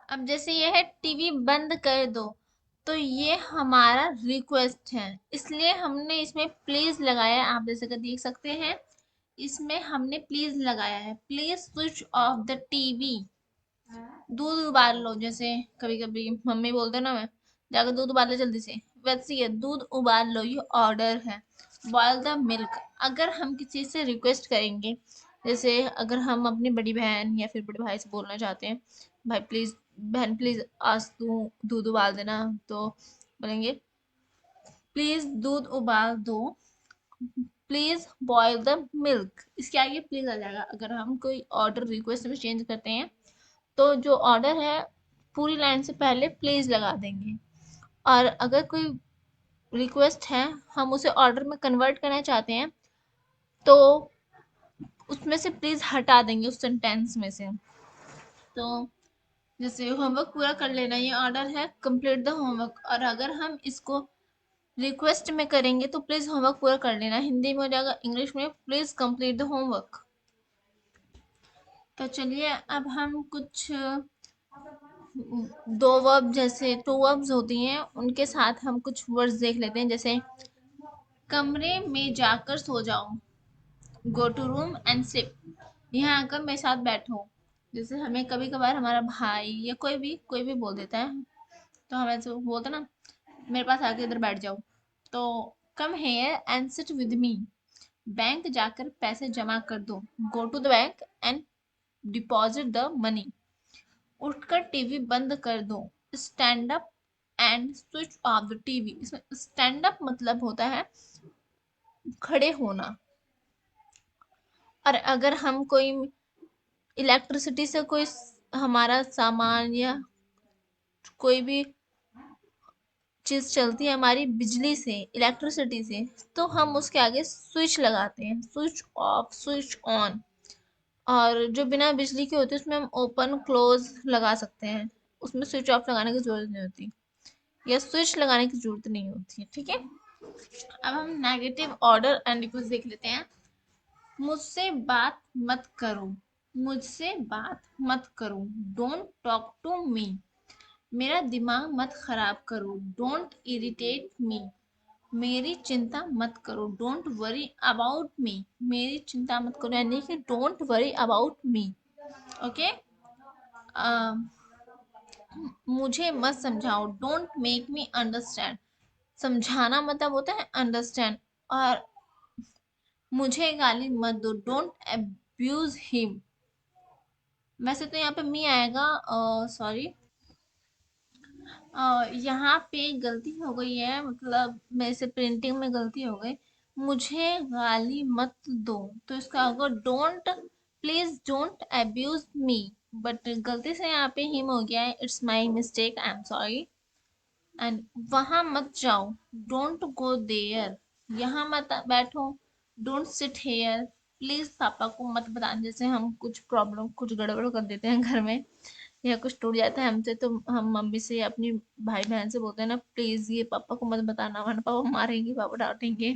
अब जैसे ये है टीवी बंद कर दो, तो ये हमारा रिक्वेस्ट है, इसलिए हमने इसमें प्लीज लगाया। आप जैसे कि देख सकते हैं इसमें हमने प्लीज लगाया है। Please switch off the TV. दूध उबाल लो, जैसे कभी कभी मम्मी बोलते ना, मैं जाकर दूध उबाल लो जल्दी से, वैसे ये दूध उबाल लो, ये ऑर्डर है। बॉयल द मिल्क, अगर हम किसी से रिक्वेस्ट करेंगे जैसे अगर हम अपनी बड़ी बहन या फिर बड़े भाई से बोलना चाहते हैं, भाई प्लीज, बहन प्लीज आज तू दूध उबाल देना, तो बोलेंगे प्लीज दूध उबाल दो, प्लीज बॉयल द मिल्क। इसके आगे प्लीज आ जाएगा। अगर हम कोई ऑर्डर रिक्वेस्ट में चेंज करते हैं तो जो ऑर्डर है पूरी लाइन से पहले प्लीज लगा देंगे। और अगर कोई रिक्वेस्ट है हम उसे ऑर्डर में कन्वर्ट करना चाहते हैं तो उसमें से प्लीज हटा देंगे उस सेंटेंस में से। तो जैसे होमवर्क पूरा कर लेना, ये ऑर्डर है कंप्लीट द होमवर्क, और अगर हम इसको रिक्वेस्ट में करेंगे तो प्लीज होमवर्क पूरा कर लेना, हिंदी में हो जाएगा, इंग्लिश में प्लीज कंप्लीट द होमवर्क। तो चलिए अब हम कुछ दो वर्ब, जैसे टू वर्ब्स होती हैं उनके साथ हम कुछ वर्ड्स देख लेते हैं। जैसे कमरे में जाकर सो जाओ, go to room and sleep, यहाँ आकर मेरे साथ बैठो। जैसे हमें कभी कभार हमारा भाई या कोई भी बोल देता है, तो हम ऐसे बोलते ना, मेरे पास आके इधर बैठ जाओ। तो come here and sit with me, bank जाकर पैसे जमा कर दो, go to the bank and deposit the money. उठकर टीवी बंद कर दो, stand up and switch off the TV. इसमें स्टैंड अप मतलब होता है खड़े होना। और अगर हम कोई इलेक्ट्रिसिटी से कोई हमारा सामान या कोई भी चीज चलती है हमारी बिजली से, इलेक्ट्रिसिटी से, तो हम उसके आगे स्विच लगाते हैं, स्विच ऑफ, स्विच ऑन। और जो बिना बिजली के होती है उसमें हम ओपन क्लोज लगा सकते हैं, उसमें स्विच ऑफ लगाने की जरूरत नहीं होती या स्विच लगाने की जरूरत नहीं होती है। ठीक है, अब हम नेगेटिव ऑर्डर एंड रिक्वेस्ट देख लेते हैं। मुझसे बात मत करो, मुझसे बात मत करो, डोंट टॉक टू मी। मेरा दिमाग मत खराब करो, डोंट इरिटेट मी। मेरी चिंता मत करो, डोंट वरी अबाउट मी। मेरी चिंता मत करो यानी कि don't worry about me. Okay, मुझे मत समझाओ, डोंट मेक मी अंडरस्टैंड। समझाना मतलब होता है अंडरस्टैंड। और मुझे गाली मत दो, डोंट अब्यूज हिम। वैसे तो यहाँ पे मी आएगा, सॉरी, यहाँ पे गलती हो गई है, मतलब मेरे से प्रिंटिंग में गलती हो गई। मुझे गाली मत दो, तो इसका होगा don't, please don't abuse me. But गलती से यहाँ पे हिम हो गया है, it's my mistake, I am sorry. And वहां मत जाओ, डोंट गो देयर। यहाँ मत बैठो, डोंट सिट हेयर। प्लीज पापा को मत बताना, जैसे हम कुछ प्रॉब्लम, कुछ गड़बड़ कर देते हैं घर में या कुछ टूट जाता है हमसे, तो हम मम्मी से या अपनी भाई बहन से बोलते हैं ना, प्लीज ये पापा को मत बताना वरना पापा मारेंगे, पापा डांटेंगे।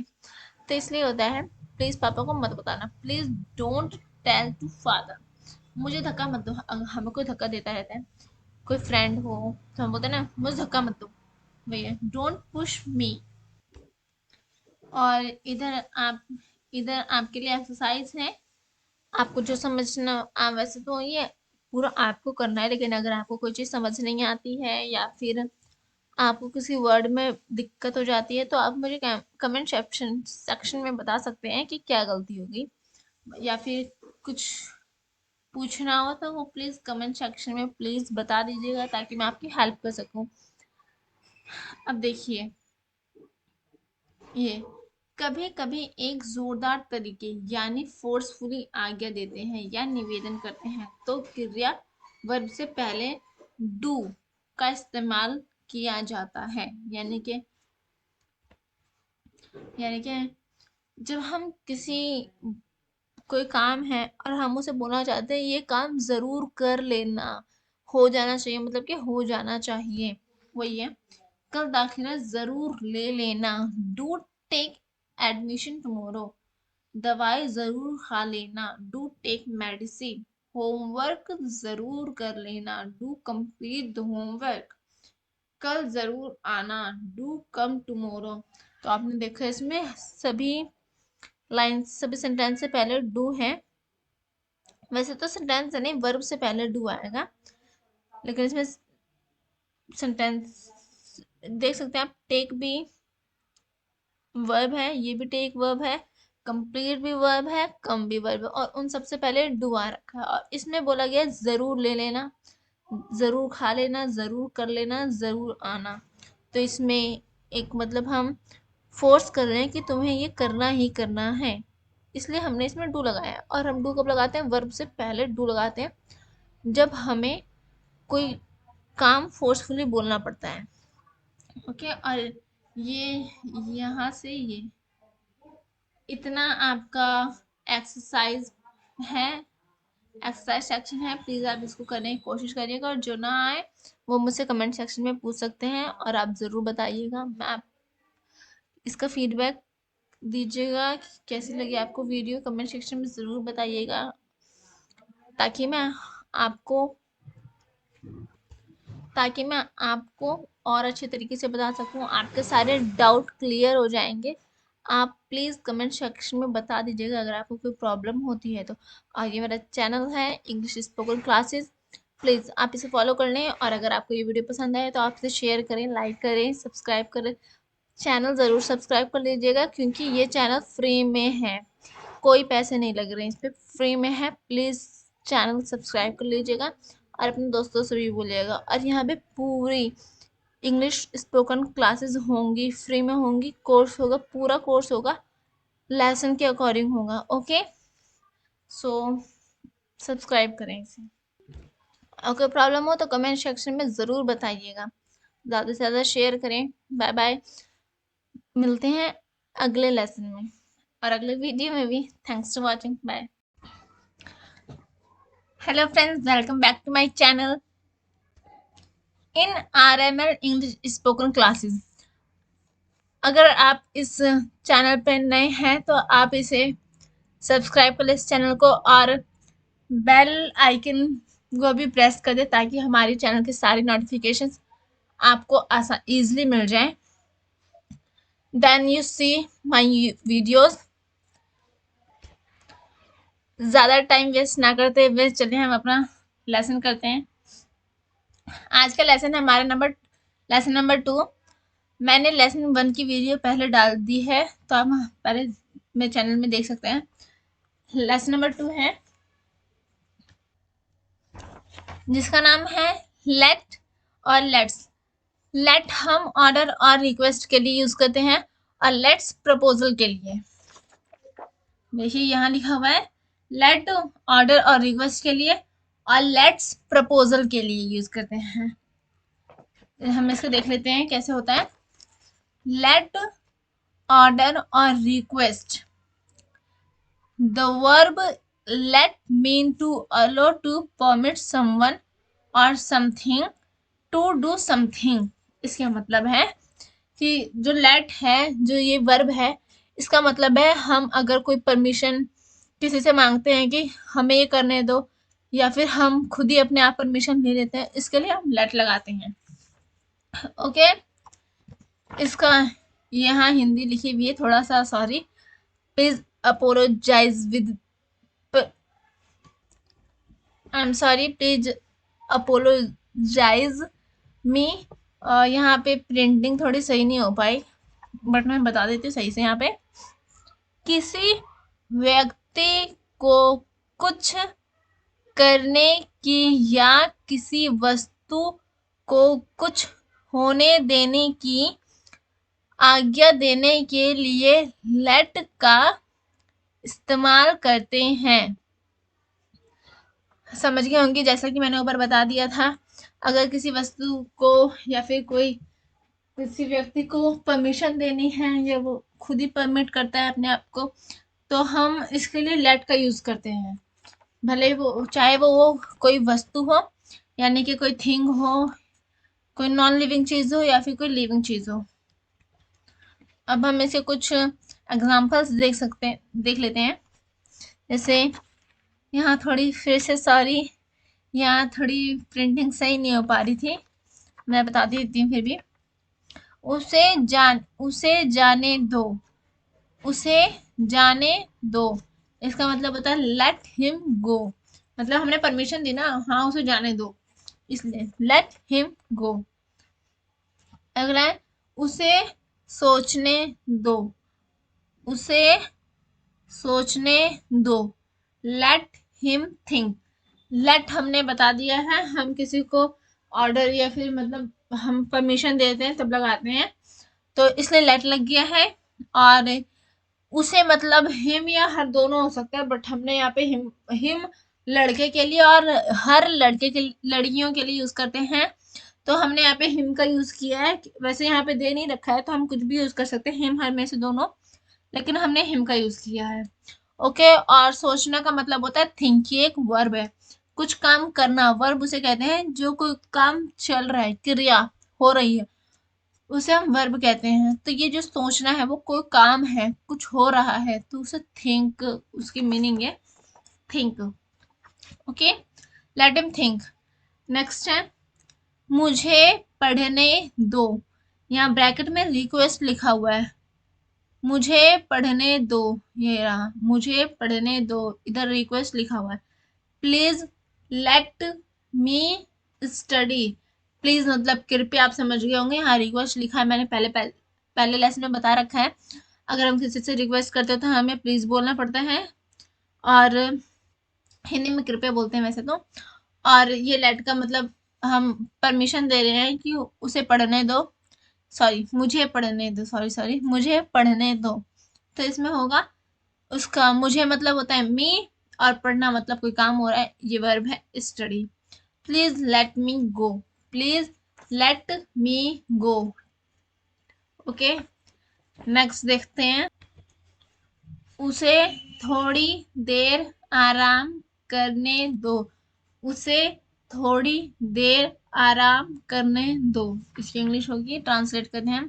तो इसलिए होता है प्लीज पापा को मत बताना, please don't tell to father. मुझे धक्का मत दो, हमें कोई धक्का देता रहता है, कोई फ्रेंड हो तो हम बोलते हैं ना, मुझे धक्का मत दो भैया, डोंट पुश मी। और इधर आपके लिए एक्सरसाइज है, आपको जो समझना, वैसे तो ये पूरा आपको करना है, लेकिन अगर आपको कोई चीज़ समझ नहीं आती है या फिर आपको किसी वर्ड में दिक्कत हो जाती है तो आप मुझे कमेंट सेक्शन में बता सकते हैं कि क्या गलती होगी, या फिर कुछ पूछना हो तो वो प्लीज़ कमेंट सेक्शन में प्लीज़ बता दीजिएगा ताकि मैं आपकी हेल्प कर सकूं। अब देखिए, ये कभी कभी एक जोरदार तरीके यानी फोर्सफुली आज्ञा देते हैं या निवेदन करते हैं तो क्रिया वर्ब से पहले डू का इस्तेमाल किया जाता है। यानी कि जब हम किसी, कोई काम है और हम उसे बोलना चाहते हैं ये काम जरूर कर लेना, हो जाना चाहिए, मतलब कि हो जाना चाहिए, वही है। कल दाखिला जरूर ले लेना, डू टेक एडमिशन टुमारो। दवाई जरूर खा लेना, डू टेक मेडिसिन। होमवर्क जरूर कर लेना, डू कंप्लीट द होमवर्क। कल जरूर आना, डू कम टुमारो। तो आपने देखा इसमें सभी लाइन, सभी सेंटेंस से पहले डू है। वैसे तो सेंटेंस नहीं, वर्ब से पहले डू आएगा, लेकिन इसमें सेंटेंस देख सकते हैं आप, टेक भी वर्ब है, ये भी टेक वर्ब है, कंप्लीट भी वर्ब है, कम भी वर्ब है, और उन सबसे पहले डू आ रखा है। और इसमें बोला गया है जरूर ले लेना, जरूर खा लेना, जरूर कर लेना, जरूर आना। तो इसमें एक मतलब हम फोर्स कर रहे हैं कि तुम्हें ये करना ही करना है, इसलिए हमने इसमें डू लगाया है। और हम डू कब लगाते हैं? वर्ब से पहले डू लगाते हैं जब हमें कोई काम फोर्सफुली बोलना पड़ता है। ओके, और ये यहाँ से ये इतना आपका एक्सरसाइज है, एक्सरसाइज सेक्शन है। प्लीज़ आप इसको करने की कोशिश करिएगा, और जो ना आए वो मुझसे कमेंट सेक्शन में पूछ सकते हैं, और आप ज़रूर बताइएगा। मैं आप इसका फीडबैक दीजिएगा कि कैसी लगी आपको वीडियो, कमेंट सेक्शन में ज़रूर बताइएगा, ताकि मैं आपको ताकि मैं आपको और अच्छे तरीके से बता सकूं, आपके सारे डाउट क्लियर हो जाएंगे। आप प्लीज़ कमेंट सेक्शन में बता दीजिएगा अगर आपको कोई प्रॉब्लम होती है तो। और ये मेरा चैनल है इंग्लिश स्पोकन क्लासेस, प्लीज़ आप इसे फॉलो कर लें। और अगर आपको ये वीडियो पसंद आए तो आप इसे शेयर करें, लाइक करें, सब्सक्राइब करें। चैनल ज़रूर सब्सक्राइब कर लीजिएगा, क्योंकि ये चैनल फ्री में है, कोई पैसे नहीं लग रहे हैं, इस पर फ्री में है। प्लीज़ चैनल सब्सक्राइब कर लीजिएगा और अपने दोस्तों से भी बोलिएगा। और यहाँ पे पूरी इंग्लिश स्पोकन क्लासेस होंगी, फ्री में होंगी, कोर्स होगा, पूरा कोर्स होगा, लेसन के अकॉर्डिंग होगा। ओके, सो सब्सक्राइब करें इसे। अगर प्रॉब्लम हो तो कमेंट सेक्शन में ज़रूर बताइएगा, ज़्यादा से ज़्यादा शेयर करें। बाय बाय, मिलते हैं अगले लेसन में और अगले वीडियो में भी। Thanks for watching, bye. Hello friends, welcome back to my channel in RML English spoken classes. अगर आप इस चैनल पर नए हैं तो आप इसे सब्सक्राइब कर लें इस चैनल को, और बेल आइकन को भी प्रेस कर दें, ताकि हमारी चैनल की सारी नोटिफिकेशंस आपको आसान ईजिली मिल जाएं। Then you see my videos. ज़्यादा टाइम वेस्ट ना करते हुए चलिए हम अपना लेसन करते हैं। आज का लेसन है हमारा लेसन नंबर 2। मैंने लेसन 1 की वीडियो पहले डाल दी है, तो आप पहले मेरे चैनल में देख सकते हैं। लेसन नंबर 2 है जिसका नाम है लेट और लेट्स। लेट हम ऑर्डर और रिक्वेस्ट के लिए यूज करते हैं, और लेट्स प्रपोजल के लिए। देखिए यहाँ लिखा हुआ है लेट ऑर्डर और रिक्वेस्ट के लिए, और लेट्स प्रपोजल के लिए यूज करते हैं। हम इसको देख लेते हैं कैसे होता है। लेट ऑर्डर और request, the verb let mean to allow, to permit someone or something to do something। इसका मतलब है कि जो let है, जो ये वर्ब है, इसका मतलब है हम अगर कोई परमिशन किसी से मांगते हैं कि हमें ये करने दो, या फिर हम खुद ही अपने आप परमिशन ले लेते हैं, इसके लिए हम let लगाते हैं। ओके, इसका यहाँ हिंदी लिखी हुई है, थोड़ा सा sorry, please apologize with I am sorry, please apologize me. यहाँ पे प्रिंटिंग थोड़ी सही नहीं हो पाई, बट मैं बता देती हूँ सही से। यहाँ पे किसी व्यक्ति को कुछ करने की या किसी वस्तु को कुछ होने देने की आज्ञा देने के लिए लेट का इस्तेमाल करते हैं। समझ गए होंगे, जैसा कि मैंने ऊपर बता दिया था, अगर किसी वस्तु को या फिर किसी व्यक्ति को परमिशन देनी है, या वो खुद ही परमिट करता है अपने आप को, तो हम इसके लिए लेट का यूज करते हैं। भले वो चाहे वो कोई वस्तु हो, यानी कि कोई थिंग हो, कोई नॉन लिविंग चीज हो, या फिर कोई लिविंग चीज हो। अब हम इसे कुछ एग्जांपल्स देख लेते हैं। जैसे यहाँ थोड़ी फिर से सॉरी, यहाँ थोड़ी प्रिंटिंग सही नहीं हो पा रही थी, मैं बता देती हूँ फिर भी। उसे जाने दो, उसे जाने दो, इसका मतलब होता है लेट हिम गो। मतलब हमने परमिशन दी ना, हाँ उसे जाने दो, इसलिए लेट हिम गो। अगला है उसे सोचने दो, उसे सोचने दो। Let him think. लेट हमने बता दिया है, हम किसी को ऑर्डर या फिर मतलब हम परमिशन देते हैं तब लगाते हैं, तो इसलिए लेट लग गया है। और उसे मतलब हिम या हर दोनों हो सकता है, बट हमने यहाँ पे हिम लड़के के लिए और हर लड़के के लड़कियों के लिए यूज करते हैं, तो हमने यहाँ पे हिम का यूज किया है। वैसे यहाँ पे दे नहीं रखा है तो हम कुछ भी यूज कर सकते हैं, हिम हर में से दोनों, लेकिन हमने हिम का यूज किया है। ओके। और सोचना का मतलब होता है थिंक, ये एक वर्ब है, कुछ काम करना। वर्ब उसे कहते हैं जो कोई काम चल रहा है, क्रिया हो रही है, उसे हम वर्ब कहते हैं। तो ये जो सोचना है वो कोई काम है, कुछ हो रहा है, तो उसे थिंक, उसकी मीनिंग है think. Okay, let him think. Next है मुझे पढ़ने दो। यहाँ ब्रैकेट में रिक्वेस्ट लिखा हुआ है, मुझे पढ़ने दो, ये रहा मुझे पढ़ने दो, इधर रिक्वेस्ट लिखा हुआ है। Please let me study. Please मतलब कृपया, आप समझ गए होंगे। हाँ, रिक्वेस्ट लिखा है, मैंने पहले लेसन में बता रखा है। अगर हम किसी से रिक्वेस्ट करते हो तो हमें प्लीज बोलना पड़ता है, और हिंदी में कृपया बोलते हैं वैसे तो। और ये लेट का मतलब हम परमिशन दे रहे हैं कि उसे पढ़ने दो, सॉरी मुझे पढ़ने दो, सॉरी सॉरी मुझे पढ़ने दो। तो इसमें होगा, उसका मुझे मतलब होता है मी, और पढ़ना मतलब कोई काम हो रहा है, ये वर्ब है study. Please let me go. Please let me go. Okay, next देखते हैं। उसे थोड़ी देर आराम करने दो। उसे थोड़ी देर आराम करने दो, इसकी इंग्लिश होगी, ट्रांसलेट करते हैं,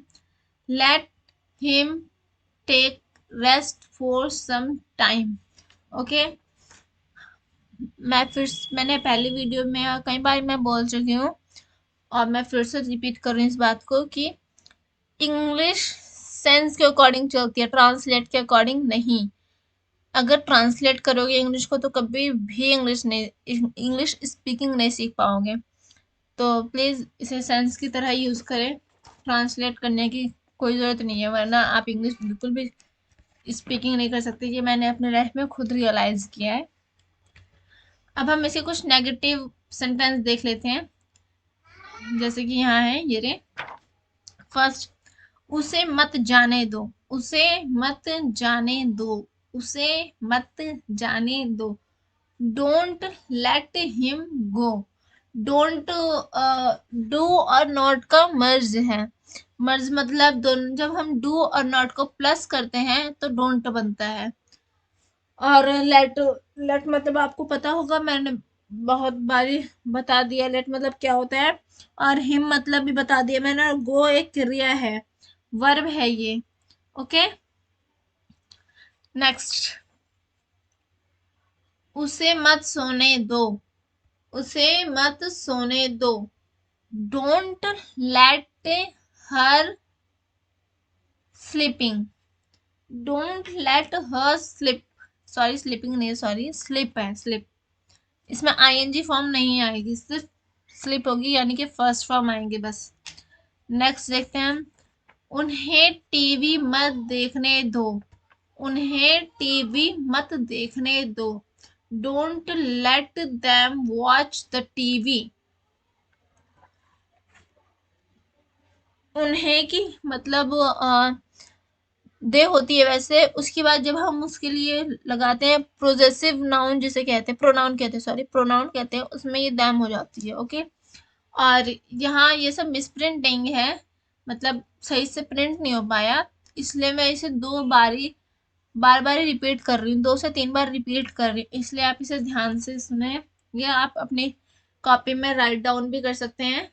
let him take rest for some time. Okay, मैंने पहली वीडियो में कई बार मैं बोल चुकी हूँ, और मैं फिर से रिपीट कर रही हूँ इस बात को कि इंग्लिश सेंस के अकॉर्डिंग चलती है, ट्रांसलेट के अकॉर्डिंग नहीं। अगर ट्रांसलेट करोगे इंग्लिश को तो कभी भी इंग्लिश स्पीकिंग नहीं सीख पाओगे। तो प्लीज़ इसे सेंस की तरह यूज़ करें, ट्रांसलेट करने की कोई ज़रूरत नहीं है, वरना आप इंग्लिश बिल्कुल भी स्पीकिंग नहीं कर सकते। ये मैंने अपने लाइफ में खुद रियलाइज़ किया है। अब हम इसके कुछ नेगेटिव सेंटेंस देख लेते हैं, जैसे कि यहाँ है ये रे। फर्स्ट, उसे मत जाने दो। उसे मत जाने दो। उसे मत जाने दो। Don't let him go. Don't do और नॉट का मर्ज है। मर्ज मतलब दोनों, जब हम डू और नॉट को प्लस करते हैं तो डोंट बनता है। और लेट, लेट मतलब आपको पता होगा, मैंने बहुत बारी बता दिया लेट मतलब क्या होता है। और हिम मतलब भी बता दिया मैंने। गो एक क्रिया है, वर्ब है ये। ओके, नेक्स्ट, उसे मत सोने दो। उसे मत सोने दो। Don't let her sleeping. Don't let her slip, sorry sleeping नहीं, सॉरी स्लिप है, स्लिप। इसमें आईएनजी फॉर्म नहीं आएगी, सिर्फ स्लिप होगी, यानी कि फर्स्ट फॉर्म आएंगे बस। नेक्स्ट देखते हैं हम। उन्हें टीवी मत देखने दो। उन्हें टीवी मत देखने दो। Don't let them watch the TV. उन्हें की मतलब दे होती है वैसे, उसके बाद जब हम उसके लिए लगाते हैं प्रोजेसिव नाउन जिसे कहते हैं, प्रोनाउन कहते हैं, सॉरी प्रोनाउन कहते हैं, उसमें ये दैम हो जाती है। ओके, और यहाँ ये सब मिसप्रिंटिंग है, मतलब सही से प्रिंट नहीं हो पाया, इसलिए मैं इसे बार बार रिपीट कर रही हूँ, 2 से 3 बार रिपीट कर रही हूँ, इसलिए आप इसे ध्यान से सुने, या आप अपनी कॉपी में राइट डाउन भी कर सकते हैं,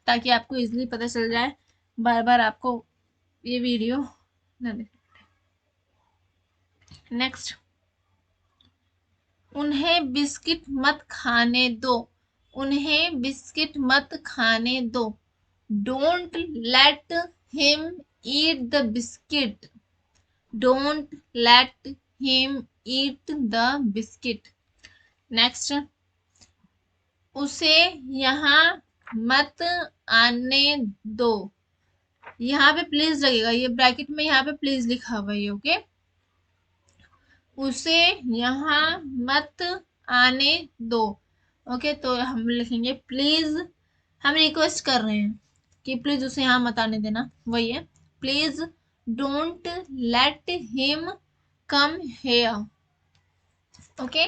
ताकि आपको इजीली पता चल जाए, बार बार आपको ये वीडियो ना देखें। नेक्स्ट, उन्हें बिस्किट मत खाने दो। उन्हें बिस्किट मत खाने दो। Don't let him eat the biscuit. Don't let him eat the biscuit. Next, उसे यहाँ मत आने दो। यहाँ पे प्लीज लगेगा, ये ब्रैकेट में यहाँ पे प्लीज लिखा हुआ है, ओके। उसे यहाँ मत आने दो। ओके, तो हम लिखेंगे प्लीज, हम रिक्वेस्ट कर रहे हैं कि प्लीज उसे यहाँ मत आने देना, वही है, please don't let him come here. Okay,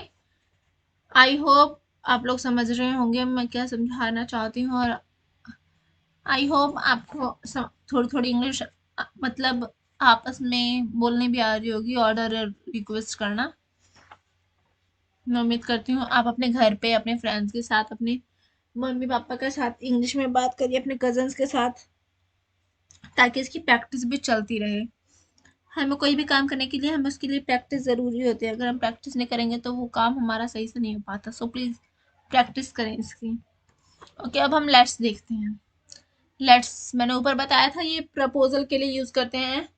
I hope आप लोग समझ रहे होंगे मैं क्या समझाना चाहती हूँ, और आई होप आपको थोड़ी थोड़ी इंग्लिश मतलब आपस में बोलने भी आ रही होगी, ऑर्डर रिक्वेस्ट करना। मैं उम्मीद करती हूँ आप अपने घर पे अपने फ्रेंड्स के साथ, अपने मम्मी पापा के साथ इंग्लिश में बात करिए, अपने कजन्स के साथ, ताकि इसकी प्रैक्टिस भी चलती रहे। हमें कोई भी काम करने के लिए हमें उसके लिए प्रैक्टिस ज़रूरी होती है। अगर हम प्रैक्टिस नहीं करेंगे तो वो काम हमारा सही से नहीं हो पाता। सो प्लीज़ प्रैक्टिस करें इसकी। ओके, अब हम लेट्स देखते हैं। लेट्स मैंने ऊपर बताया था ये प्रपोजल के लिए यूज़ करते हैं।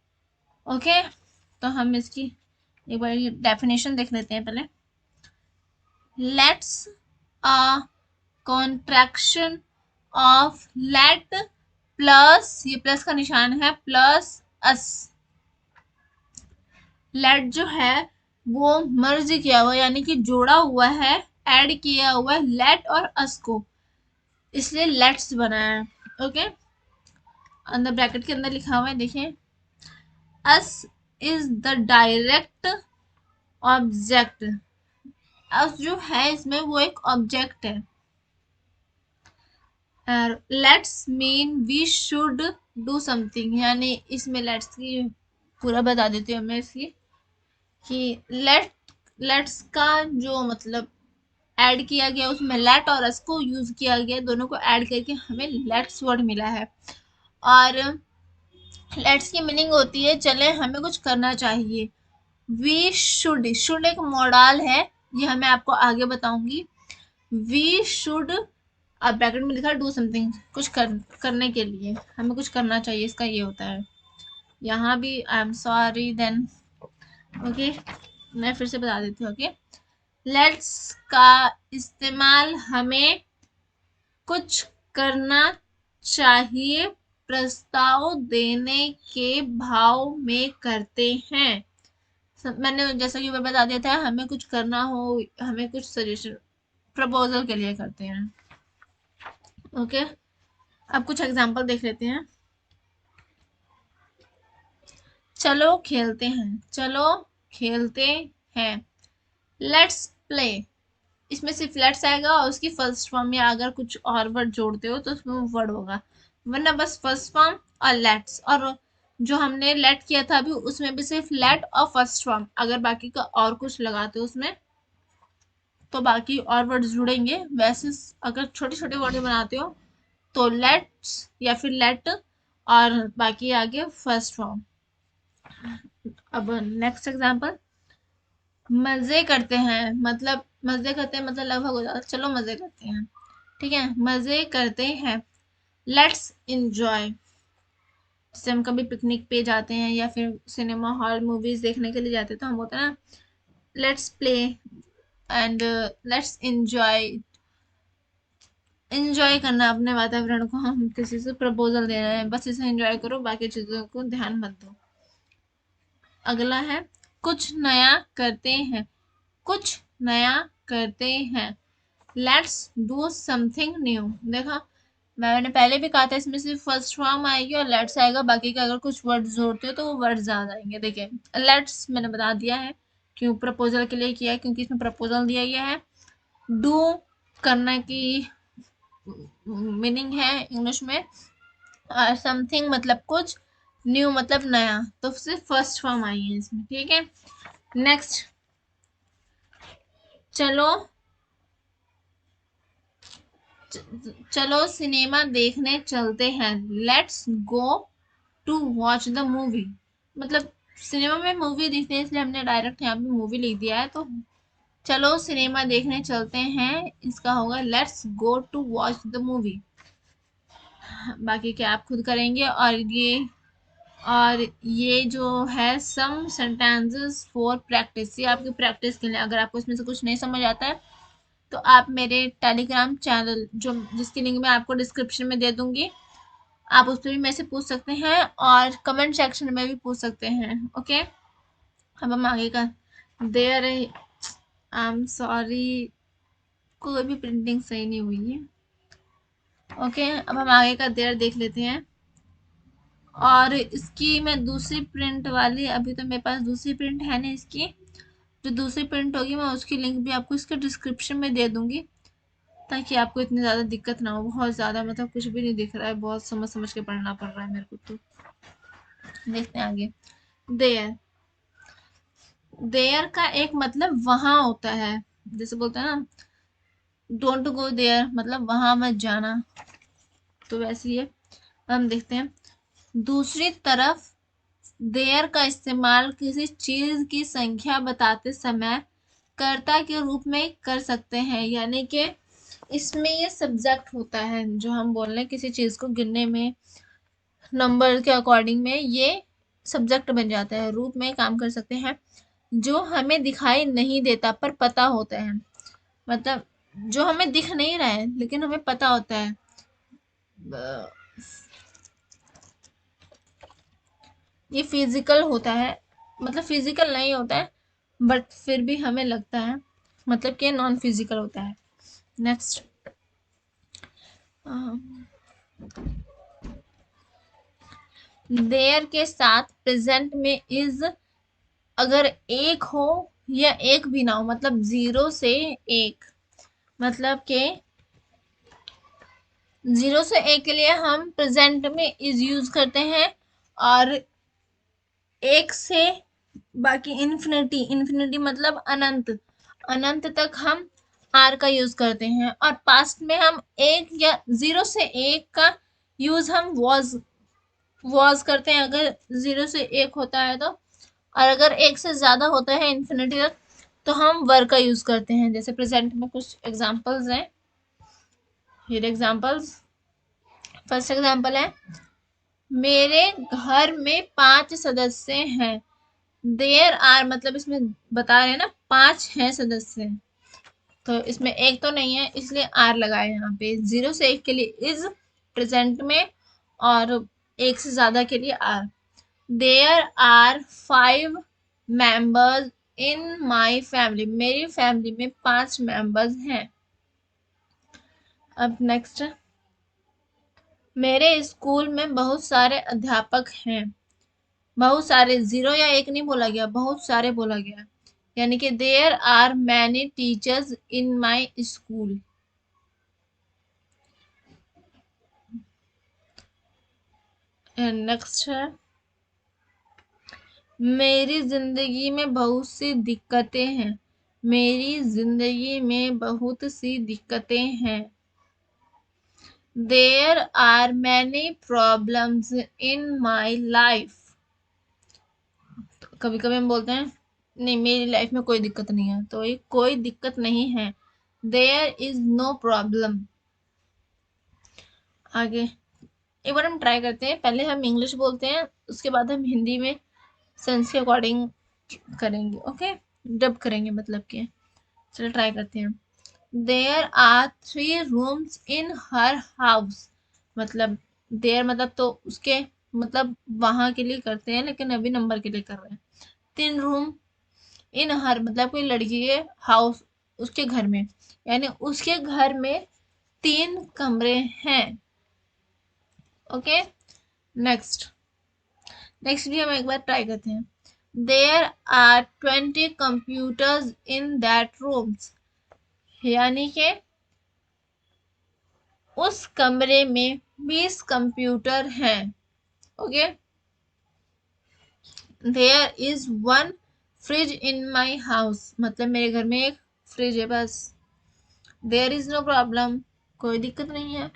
ओके, तो हम इसकी एक बार डेफिनेशन देख लेते हैं पहले। Let's a contraction of late plus, ये प्लस का निशान है, प्लस अस। लेट जो है वो मर्ज किया हुआ यानी कि जोड़ा हुआ है, ऐड किया हुआ है लेट और अस को, इसलिए लेट्स बना है। ओके, अंदर ब्रैकेट के अंदर लिखा हुआ है, देखिए, us is the direct object. Us जो है इसमें वो एक ऑब्जेक्ट है। Let's mean we should do something, यानी इसमें लेट्स की पूरा बता देती हूँ मैं इसकी, कि लेट्स का जो मतलब ऐड किया गया उसमें लेट और अस को यूज किया गया, दोनों को ऐड करके हमें लेट्स वर्ड मिला है। और लेट्स की मीनिंग होती है चले हमें कुछ करना चाहिए। वी शुड, शुड एक मॉडल है, ये हमें आपको आगे बताऊंगी। वी शुड, अब ब्रैकेट में लिखा डू समथिंग, कुछ करने के लिए हमें कुछ करना चाहिए, इसका ये होता है। यहाँ भी I am sorry then. Okay, मैं फिर से बता देती हूँ। ओके, लेट्स का इस्तेमाल हमें कुछ करना चाहिए प्रस्ताव देने के भाव में करते हैं। मैंने जैसा कि मैं बता दिया था, हमें कुछ करना हो, हमें कुछ सजेशन प्रपोजल के लिए करते हैं। ओके, अब कुछ एग्जांपल देख लेते हैं। चलो खेलते हैं, चलो खेलते हैं, लेट्स प्ले। इसमें सिर्फ लेट्स आएगा और उसकी फर्स्ट फॉर्म, या अगर कुछ और वर्ड जोड़ते हो तो उसमें वो वर्ड होगा, वरना बस फर्स्ट फॉर्म और लेट्स। और जो हमने लेट किया था अभी उसमें भी सिर्फ लेट और फर्स्ट फॉर्म, अगर बाकी का और कुछ लगाते हो उसमें तो बाकी और वर्ड जुड़ेंगे। वैसे अगर छोटे छोटे वर्ड बनाते हो तो लेट्स या फिर लेट और बाकी आगे फर्स्ट फॉर्म। अब नेक्स्ट एग्जांपल, मजे करते हैं, मतलब मजे करते हैं मतलब लगभग हो जाता, चलो मजे करते हैं, ठीक है, मजे करते हैं, लेट्स इंजॉय। जैसे हम कभी पिकनिक पे जाते हैं या फिर सिनेमा हॉल मूवीज देखने के लिए जाते हैं तो हम बोलते हैं ना, let's play and let's enjoy. Enjoy करना अपने वातावरण को, हम किसी से प्रपोजल दे रहे हैं, बस इसे इंजॉय करो, बाकी चीजों को ध्यान मत दो। अगला है कुछ नया करते हैं, कुछ नया करते हैं, लेट्स डू समथिंग न्यू। देखा, मैंने पहले भी कहा था इसमें सिर्फ फर्स्ट फॉर्म आएगी और लेट्स आएगा, बाकी का अगर कुछ वर्ड जोड़ते हो तो वो वर्ड ज्यादा आएंगे। देखिए, लेट्स मैंने बता दिया है क्यों प्रपोजल के लिए किया है, क्योंकि इसमें प्रपोजल दिया गया है। डू करने की मीनिंग है इंग्लिश में, समथिंग मतलब कुछ, न्यू मतलब नया, तो सिर्फ फर्स्ट फॉर्म आई है इसमें, ठीक है। नेक्स्ट, चलो चलो सिनेमा देखने चलते हैं, let's go to watch the movie. मतलब सिनेमा में मूवी देखते हैं इसलिए हमने डायरेक्ट यहाँ पे मूवी लिख दिया है, तो चलो सिनेमा देखने चलते हैं इसका होगा let's go to watch the movie. बाकी क्या आप खुद करेंगे। और ये जो है सम सेंटेंसेस फॉर प्रैक्टिस, ये आपकी प्रैक्टिस के लिए, अगर आपको इसमें से कुछ नहीं समझ आता है तो आप मेरे टेलीग्राम चैनल जो जिसकी लिंक मैं आपको डिस्क्रिप्शन में दे दूंगी, आप उस पर भी मेरे से पूछ सकते हैं और कमेंट सेक्शन में भी पूछ सकते हैं। ओके, अब हम आगे का देयर, आई एम सॉरी, कोई भी प्रिंटिंग सही नहीं हुई है। ओके, अब हम आगे का देयर देख लेते हैं। और इसकी मैं दूसरी प्रिंट वाली, अभी तो मेरे पास दूसरी प्रिंट है नहीं इसकी, जो दूसरी प्रिंट होगी मैं उसकी लिंक भी आपको इसके डिस्क्रिप्शन में दे दूंगी, ताकि आपको इतनी ज़्यादा दिक्कत ना हो। बहुत ज़्यादा मतलब कुछ भी नहीं दिख रहा है, बहुत समझ समझ के पढ़ना पड़ रहा है मेरे को। तो देखते हैं आगे। देयर, देयर का एक मतलब वहां होता है, जैसे बोलते हैं ना डोंट गो देयर, मतलब वहां मत जाना, तो वैसे ही है। हम देखते हैं दूसरी तरफ। देयर का इस्तेमाल किसी चीज की संख्या बताते समय कर्ता के रूप में कर सकते हैं, यानी कि इसमें ये सब्जेक्ट होता है, जो हम बोल रहे हैं किसी चीज को गिनने में नंबर के अकॉर्डिंग में, ये सब्जेक्ट बन जाता है, रूप में काम कर सकते हैं। जो हमें दिखाई नहीं देता पर पता होता है, मतलब जो हमें दिख नहीं रहा है लेकिन हमें पता होता है। ये फिजिकल होता है, मतलब फिजिकल नहीं होता है बट फिर भी हमें लगता है, मतलब कि नॉन फिजिकल होता है। नेक्स्ट, देयर के साथ प्रेजेंट में इज अगर एक हो या एक भी ना हो, मतलब 0 से 1, मतलब कि 0 से 1 के लिए हम प्रेजेंट में इज यूज करते हैं, और 1 से बाकी इन्फिनिटी, इन्फिनिटी मतलब अनंत, अनंत तक हम आर का यूज करते हैं। और पास्ट में हम एक या 0 से 1 का यूज हम वॉज करते हैं, अगर 0 से 1 होता है तो। और अगर 1 से ज्यादा होता है इन्फिनिटी तक, तो हम वर का यूज करते हैं। जैसे प्रेजेंट में कुछ एग्जांपल्स हैं, हियर एग्जांपल्स। फर्स्ट एग्जांपल है, मेरे घर में 5 सदस्य हैं। देयर आर, मतलब इसमें बता रहे हैं ना 5 हैं सदस्य, तो इसमें एक तो नहीं है इसलिए आर लगाए यहाँ पे। 0 से 1 के लिए इज प्रेजेंट में, और 1 से ज्यादा के लिए are. There are 5 members in my family, मेरी फैमिली में 5 मेंबर्स हैं। अब नेक्स्ट, मेरे स्कूल में बहुत सारे अध्यापक हैं। बहुत सारे, 0 या 1 नहीं बोला गया, बहुत सारे बोला गया, यानी कि there are many teachers in my school. Next है, मेरी जिंदगी में बहुत सी दिक्कतें हैं। मेरी जिंदगी में बहुत सी दिक्कतें हैं। There are many problems in my life. कभी कभी हम बोलते हैं नहीं मेरी लाइफ में कोई दिक्कत नहीं है, तो ये कोई दिक्कत नहीं है, देयर इज नो प्रॉब्लम। आगे एक बार हम ट्राई करते हैं, पहले हम इंग्लिश बोलते हैं उसके बाद हम हिंदी में सेंस के अकॉर्डिंग करेंगे। ओके, डब करेंगे मतलब कि। चलो ट्राई करते हैं। There are 3 rooms in her house, मतलब देयर मतलब तो उसके, मतलब वहां के लिए करते हैं लेकिन अभी नंबर के लिए कर रहे हैं। 3 रूम इन हर, मतलब कोई लड़की के हाउस, उसके घर में, यानी उसके घर में 3 कमरे हैं। ओके, नेक्स्ट, नेक्स्ट भी हम एक बार ट्राई करते हैं। There are 20 computers in that rooms, यानी कि उस कमरे में 20 कंप्यूटर हैं। Okay, there is 1 fridge in my house, मतलब मेरे घर में एक फ्रिज है बस। देयर इज नो प्रॉब्लम, कोई दिक्कत नहीं है।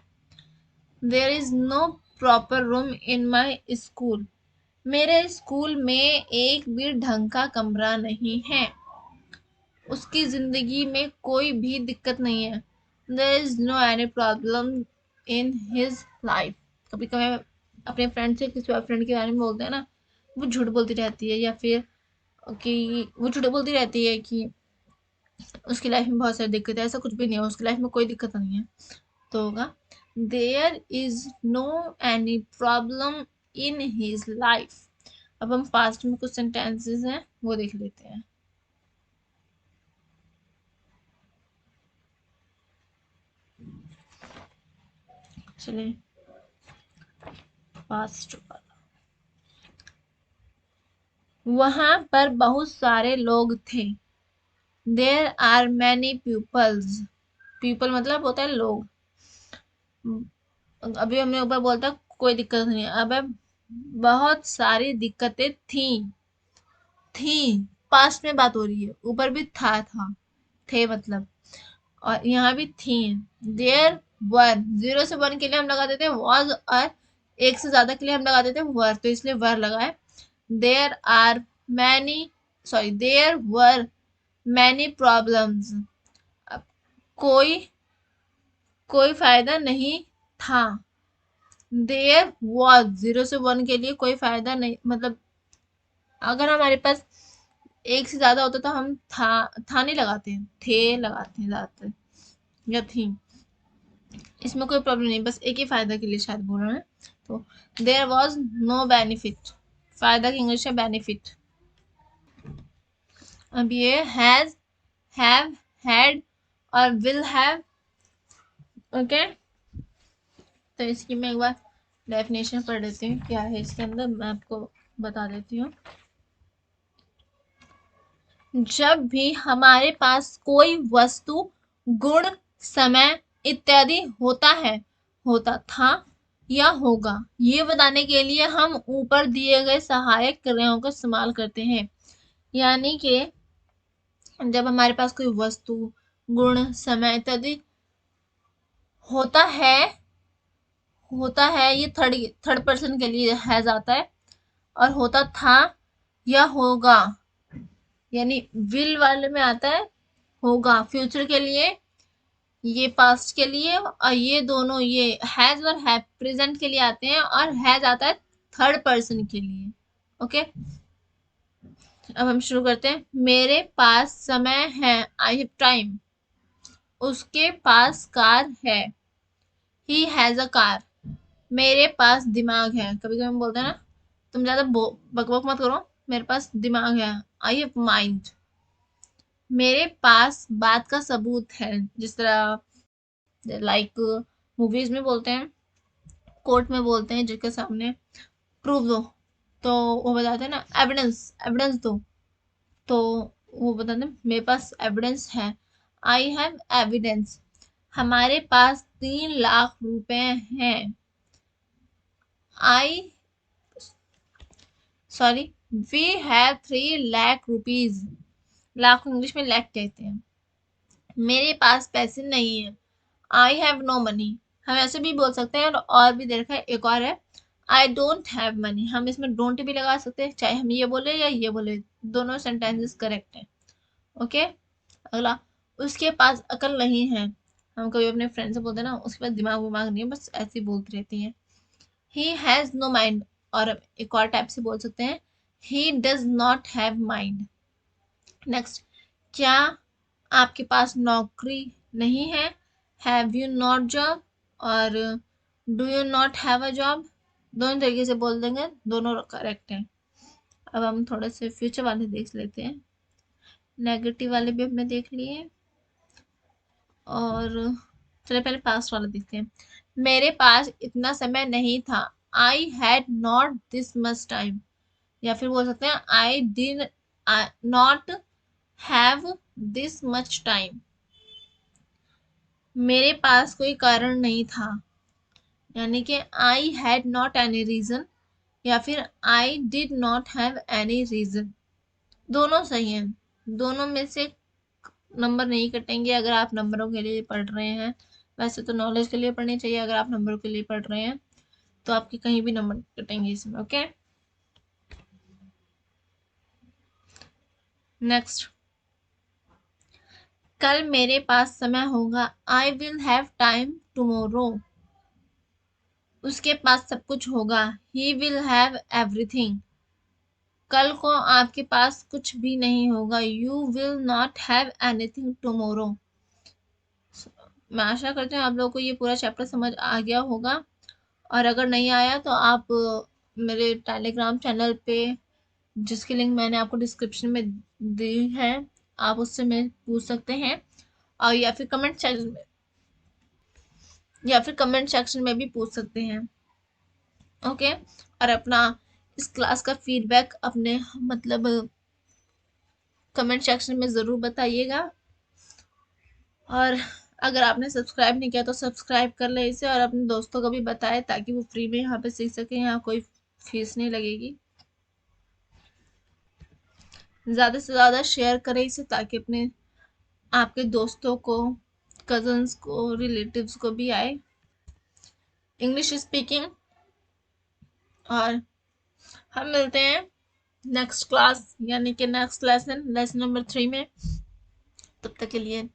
There is no proper room in my school, मेरे स्कूल में एक भी ढंग का कमरा नहीं है। उसकी जिंदगी में कोई भी दिक्कत नहीं है। There is no any problem in his life. कभी कभी अपने फ्रेंड से किसी और फ्रेंड के बारे में बोलते हैं ना, वो झूठ बोलती रहती है, या फिर कि वो झूठ बोलती रहती है कि उसकी लाइफ में बहुत सारी दिक्कत है, ऐसा कुछ भी नहीं है, उसकी लाइफ में कोई दिक्कत नहीं है, तो होगा there is no any problem in his life. अब हम पास्ट में कुछ सेंटेंसेस हैं वो देख लेते हैं। चलिए पास्ट। वहां पर बहुत सारे लोग थे। There are many peoples. People मतलब होता है लोग। अभी हमने ऊपर बोलता कोई दिक्कत नहीं है, अब बहुत सारी दिक्कतें थी। थी पास्ट में बात हो रही है, ऊपर भी था थे मतलब, और यहाँ भी थी। देयर वर, 0 से 1 के लिए हम लगा देते हैं वॉज, और 1 से ज्यादा के लिए हम लगा देते हैं वर, तो इसलिए वर लगाए। There are many, sorry there were many problems. अब कोई कोई फायदा नहीं था। देयर वॉज, 0 से 1 के लिए कोई फायदा नहीं, मतलब अगर हमारे पास 1 से ज्यादा होता तो हम था नहीं लगाते हैं, थे लगाते हैं ज्यादातर, या थी। इसमें कोई प्रॉब्लम नहीं, बस एक ही फायदा के लिए शायद बोल रहे हैं। तो देयर वॉज नो बेनिफिट, फायदा की इंग्लिश है बेनिफिट। अब ये हैज, हैव, हैड और विल हैव। ओके, तो इसकी मैं एक बार डेफिनेशन पढ़ देती हूँ क्या है इसके अंदर, मैं आपको बता देती हूँ। जब भी हमारे पास कोई वस्तु, गुण, समय इत्यादि होता है, होता था या होगा, ये बताने के लिए हम ऊपर दिए गए सहायक क्रियाओं का इस्तेमाल करते हैं। यानी कि जब हमारे पास कोई वस्तु, गुण, समय इत्यादि होता है, ये थर्ड थर्ड पर्सन के लिए है जाता है, और होता था या होगा, यानी विल वाले में आता है होगा फ्यूचर के लिए, ये पास्ट के लिए, और ये दोनों, ये हैज और हैव प्रेजेंट के लिए आते हैं, और हैज आता है थर्ड पर्सन के लिए। ओके, अब हम शुरू करते हैं। मेरे पास समय है, आई हैव टाइम। उसके पास कार है, ही हैज अ कार। मेरे पास दिमाग है, कभी कभी हम बोलते हैं ना तुम ज्यादा बकबक मत करो, मेरे पास दिमाग है, आई हैव माइंड। मेरे पास बात का सबूत है, जिस तरह लाइक मूवीज में बोलते हैं, कोर्ट में बोलते हैं जिसके सामने प्रूफ दो, तो वो बताते हैं ना एविडेंस, एविडेंस दो, तो वो बताते हैं मेरे पास एविडेंस है, आई हैव एविडेंस। हमारे पास 3 लाख रुपए हैं, I, sorry, we have 3 lakh rupees. Lakh को इंग्लिश में लैख कहते हैं। मेरे पास पैसे नहीं है, आई हैव नो मनी। हम ऐसे भी बोल सकते हैं, और भी दे रखा है, एक और है आई डोंट हैव मनी। हम इसमें डोंट भी लगा सकते हैं, चाहे हम ये बोले या ये बोले, दोनों सेंटेंसेस करेक्ट हैं। ओके, अगला, उसके पास अकल नहीं है। हम कभी अपने फ्रेंड से बोलते हैं ना उसके पास दिमाग विमाग नहीं है, बस ऐसे ही बोलती रहती है। ही हैज नो माइंड, और एक और टाइप से बोल सकते हैं he does not have mind. Next, क्या आपके पास नौकरी नहीं है, हैव यू नॉट जॉब, और do you not have a job. दोनों तरीके से बोल देंगे, दोनों करेक्ट हैं। अब हम थोड़े से फ्यूचर वाले देख लेते हैं, नेगेटिव वाले भी हमने देख लिए, और चलिए पहले पास्ट वाला देखते हैं। मेरे पास इतना समय नहीं था, I had not this much time. या फिर बोल सकते हैं I did not have this much time. मेरे पास कोई कारण नहीं था, यानी कि I had not any reason, या फिर I did not have any reason. दोनों सही हैं, दोनों में से नंबर नहीं कटेंगे अगर आप नंबरों के लिए पढ़ रहे हैं। वैसे तो नॉलेज के लिए पढ़नी चाहिए, अगर आप नंबरों के लिए पढ़ रहे हैं तो आपके कहीं भी नंबर कटेंगे इसमें। ओके, नेक्स्ट, कल मेरे पास समय होगा, I will have time tomorrow. उसके पास सब कुछ होगा, ही विल हैव एवरीथिंग। कल को आपके पास कुछ भी नहीं होगा, you will not have anything tomorrow. मैं आशा करती हूँ आप लोगों को ये पूरा चैप्टर समझ आ गया होगा, और अगर नहीं आया तो आप मेरे टेलीग्राम चैनल पे, जिसकी लिंक मैंने आपको डिस्क्रिप्शन में दी है, आप उससे मैं पूछ सकते हैं, और या फिर कमेंट सेक्शन में या फिर कमेंट सेक्शन में भी पूछ सकते हैं। ओके, और अपना इस क्लास का फीडबैक अपने मतलब कमेंट सेक्शन में ज़रूर बताइएगा। और अगर आपने सब्सक्राइब नहीं किया तो सब्सक्राइब कर ले इसे, और अपने दोस्तों को भी बताएं ताकि वो फ्री में यहाँ पे सीख सकें। यहाँ कोई फीस नहीं लगेगी। ज़्यादा से ज़्यादा शेयर करें इसे ताकि अपने आपके दोस्तों को, कजन्स को, रिलेटिव्स को भी आए इंग्लिश स्पीकिंग। और हम मिलते हैं नेक्स्ट क्लास यानी कि नेक्स्ट लेसन नंबर 3 में। तब तक के लिए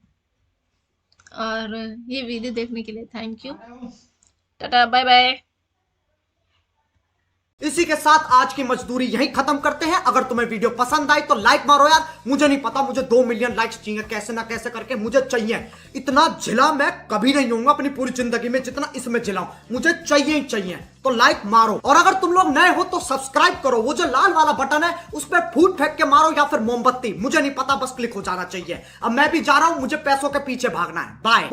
और ये वीडियो देखने के लिए thank you. Tata, bye bye. इसी के साथ आज की मजदूरी यहीं खत्म करते हैं। अगर तुम्हें वीडियो पसंद आई तो लाइक मारो यार। मुझे नहीं पता, मुझे 2 मिलियन लाइक्स चाहिए, कैसे ना कैसे करके मुझे चाहिए। इतना झिला मैं कभी नहीं होऊंगा अपनी पूरी जिंदगी में जितना इसमें झिलाऊं। मुझे चाहिए ही चाहिए, तो लाइक मारो। और अगर तुम लोग नए हो तो सब्सक्राइब करो। वो जो लाल वाला बटन है उस पर फूट फेंक के मारो या फिर मोमबत्ती, मुझे नहीं पता, बस क्लिक हो जाना चाहिए। अब मैं भी जा रहा हूं, मुझे पैसों के पीछे भागना है। बाय।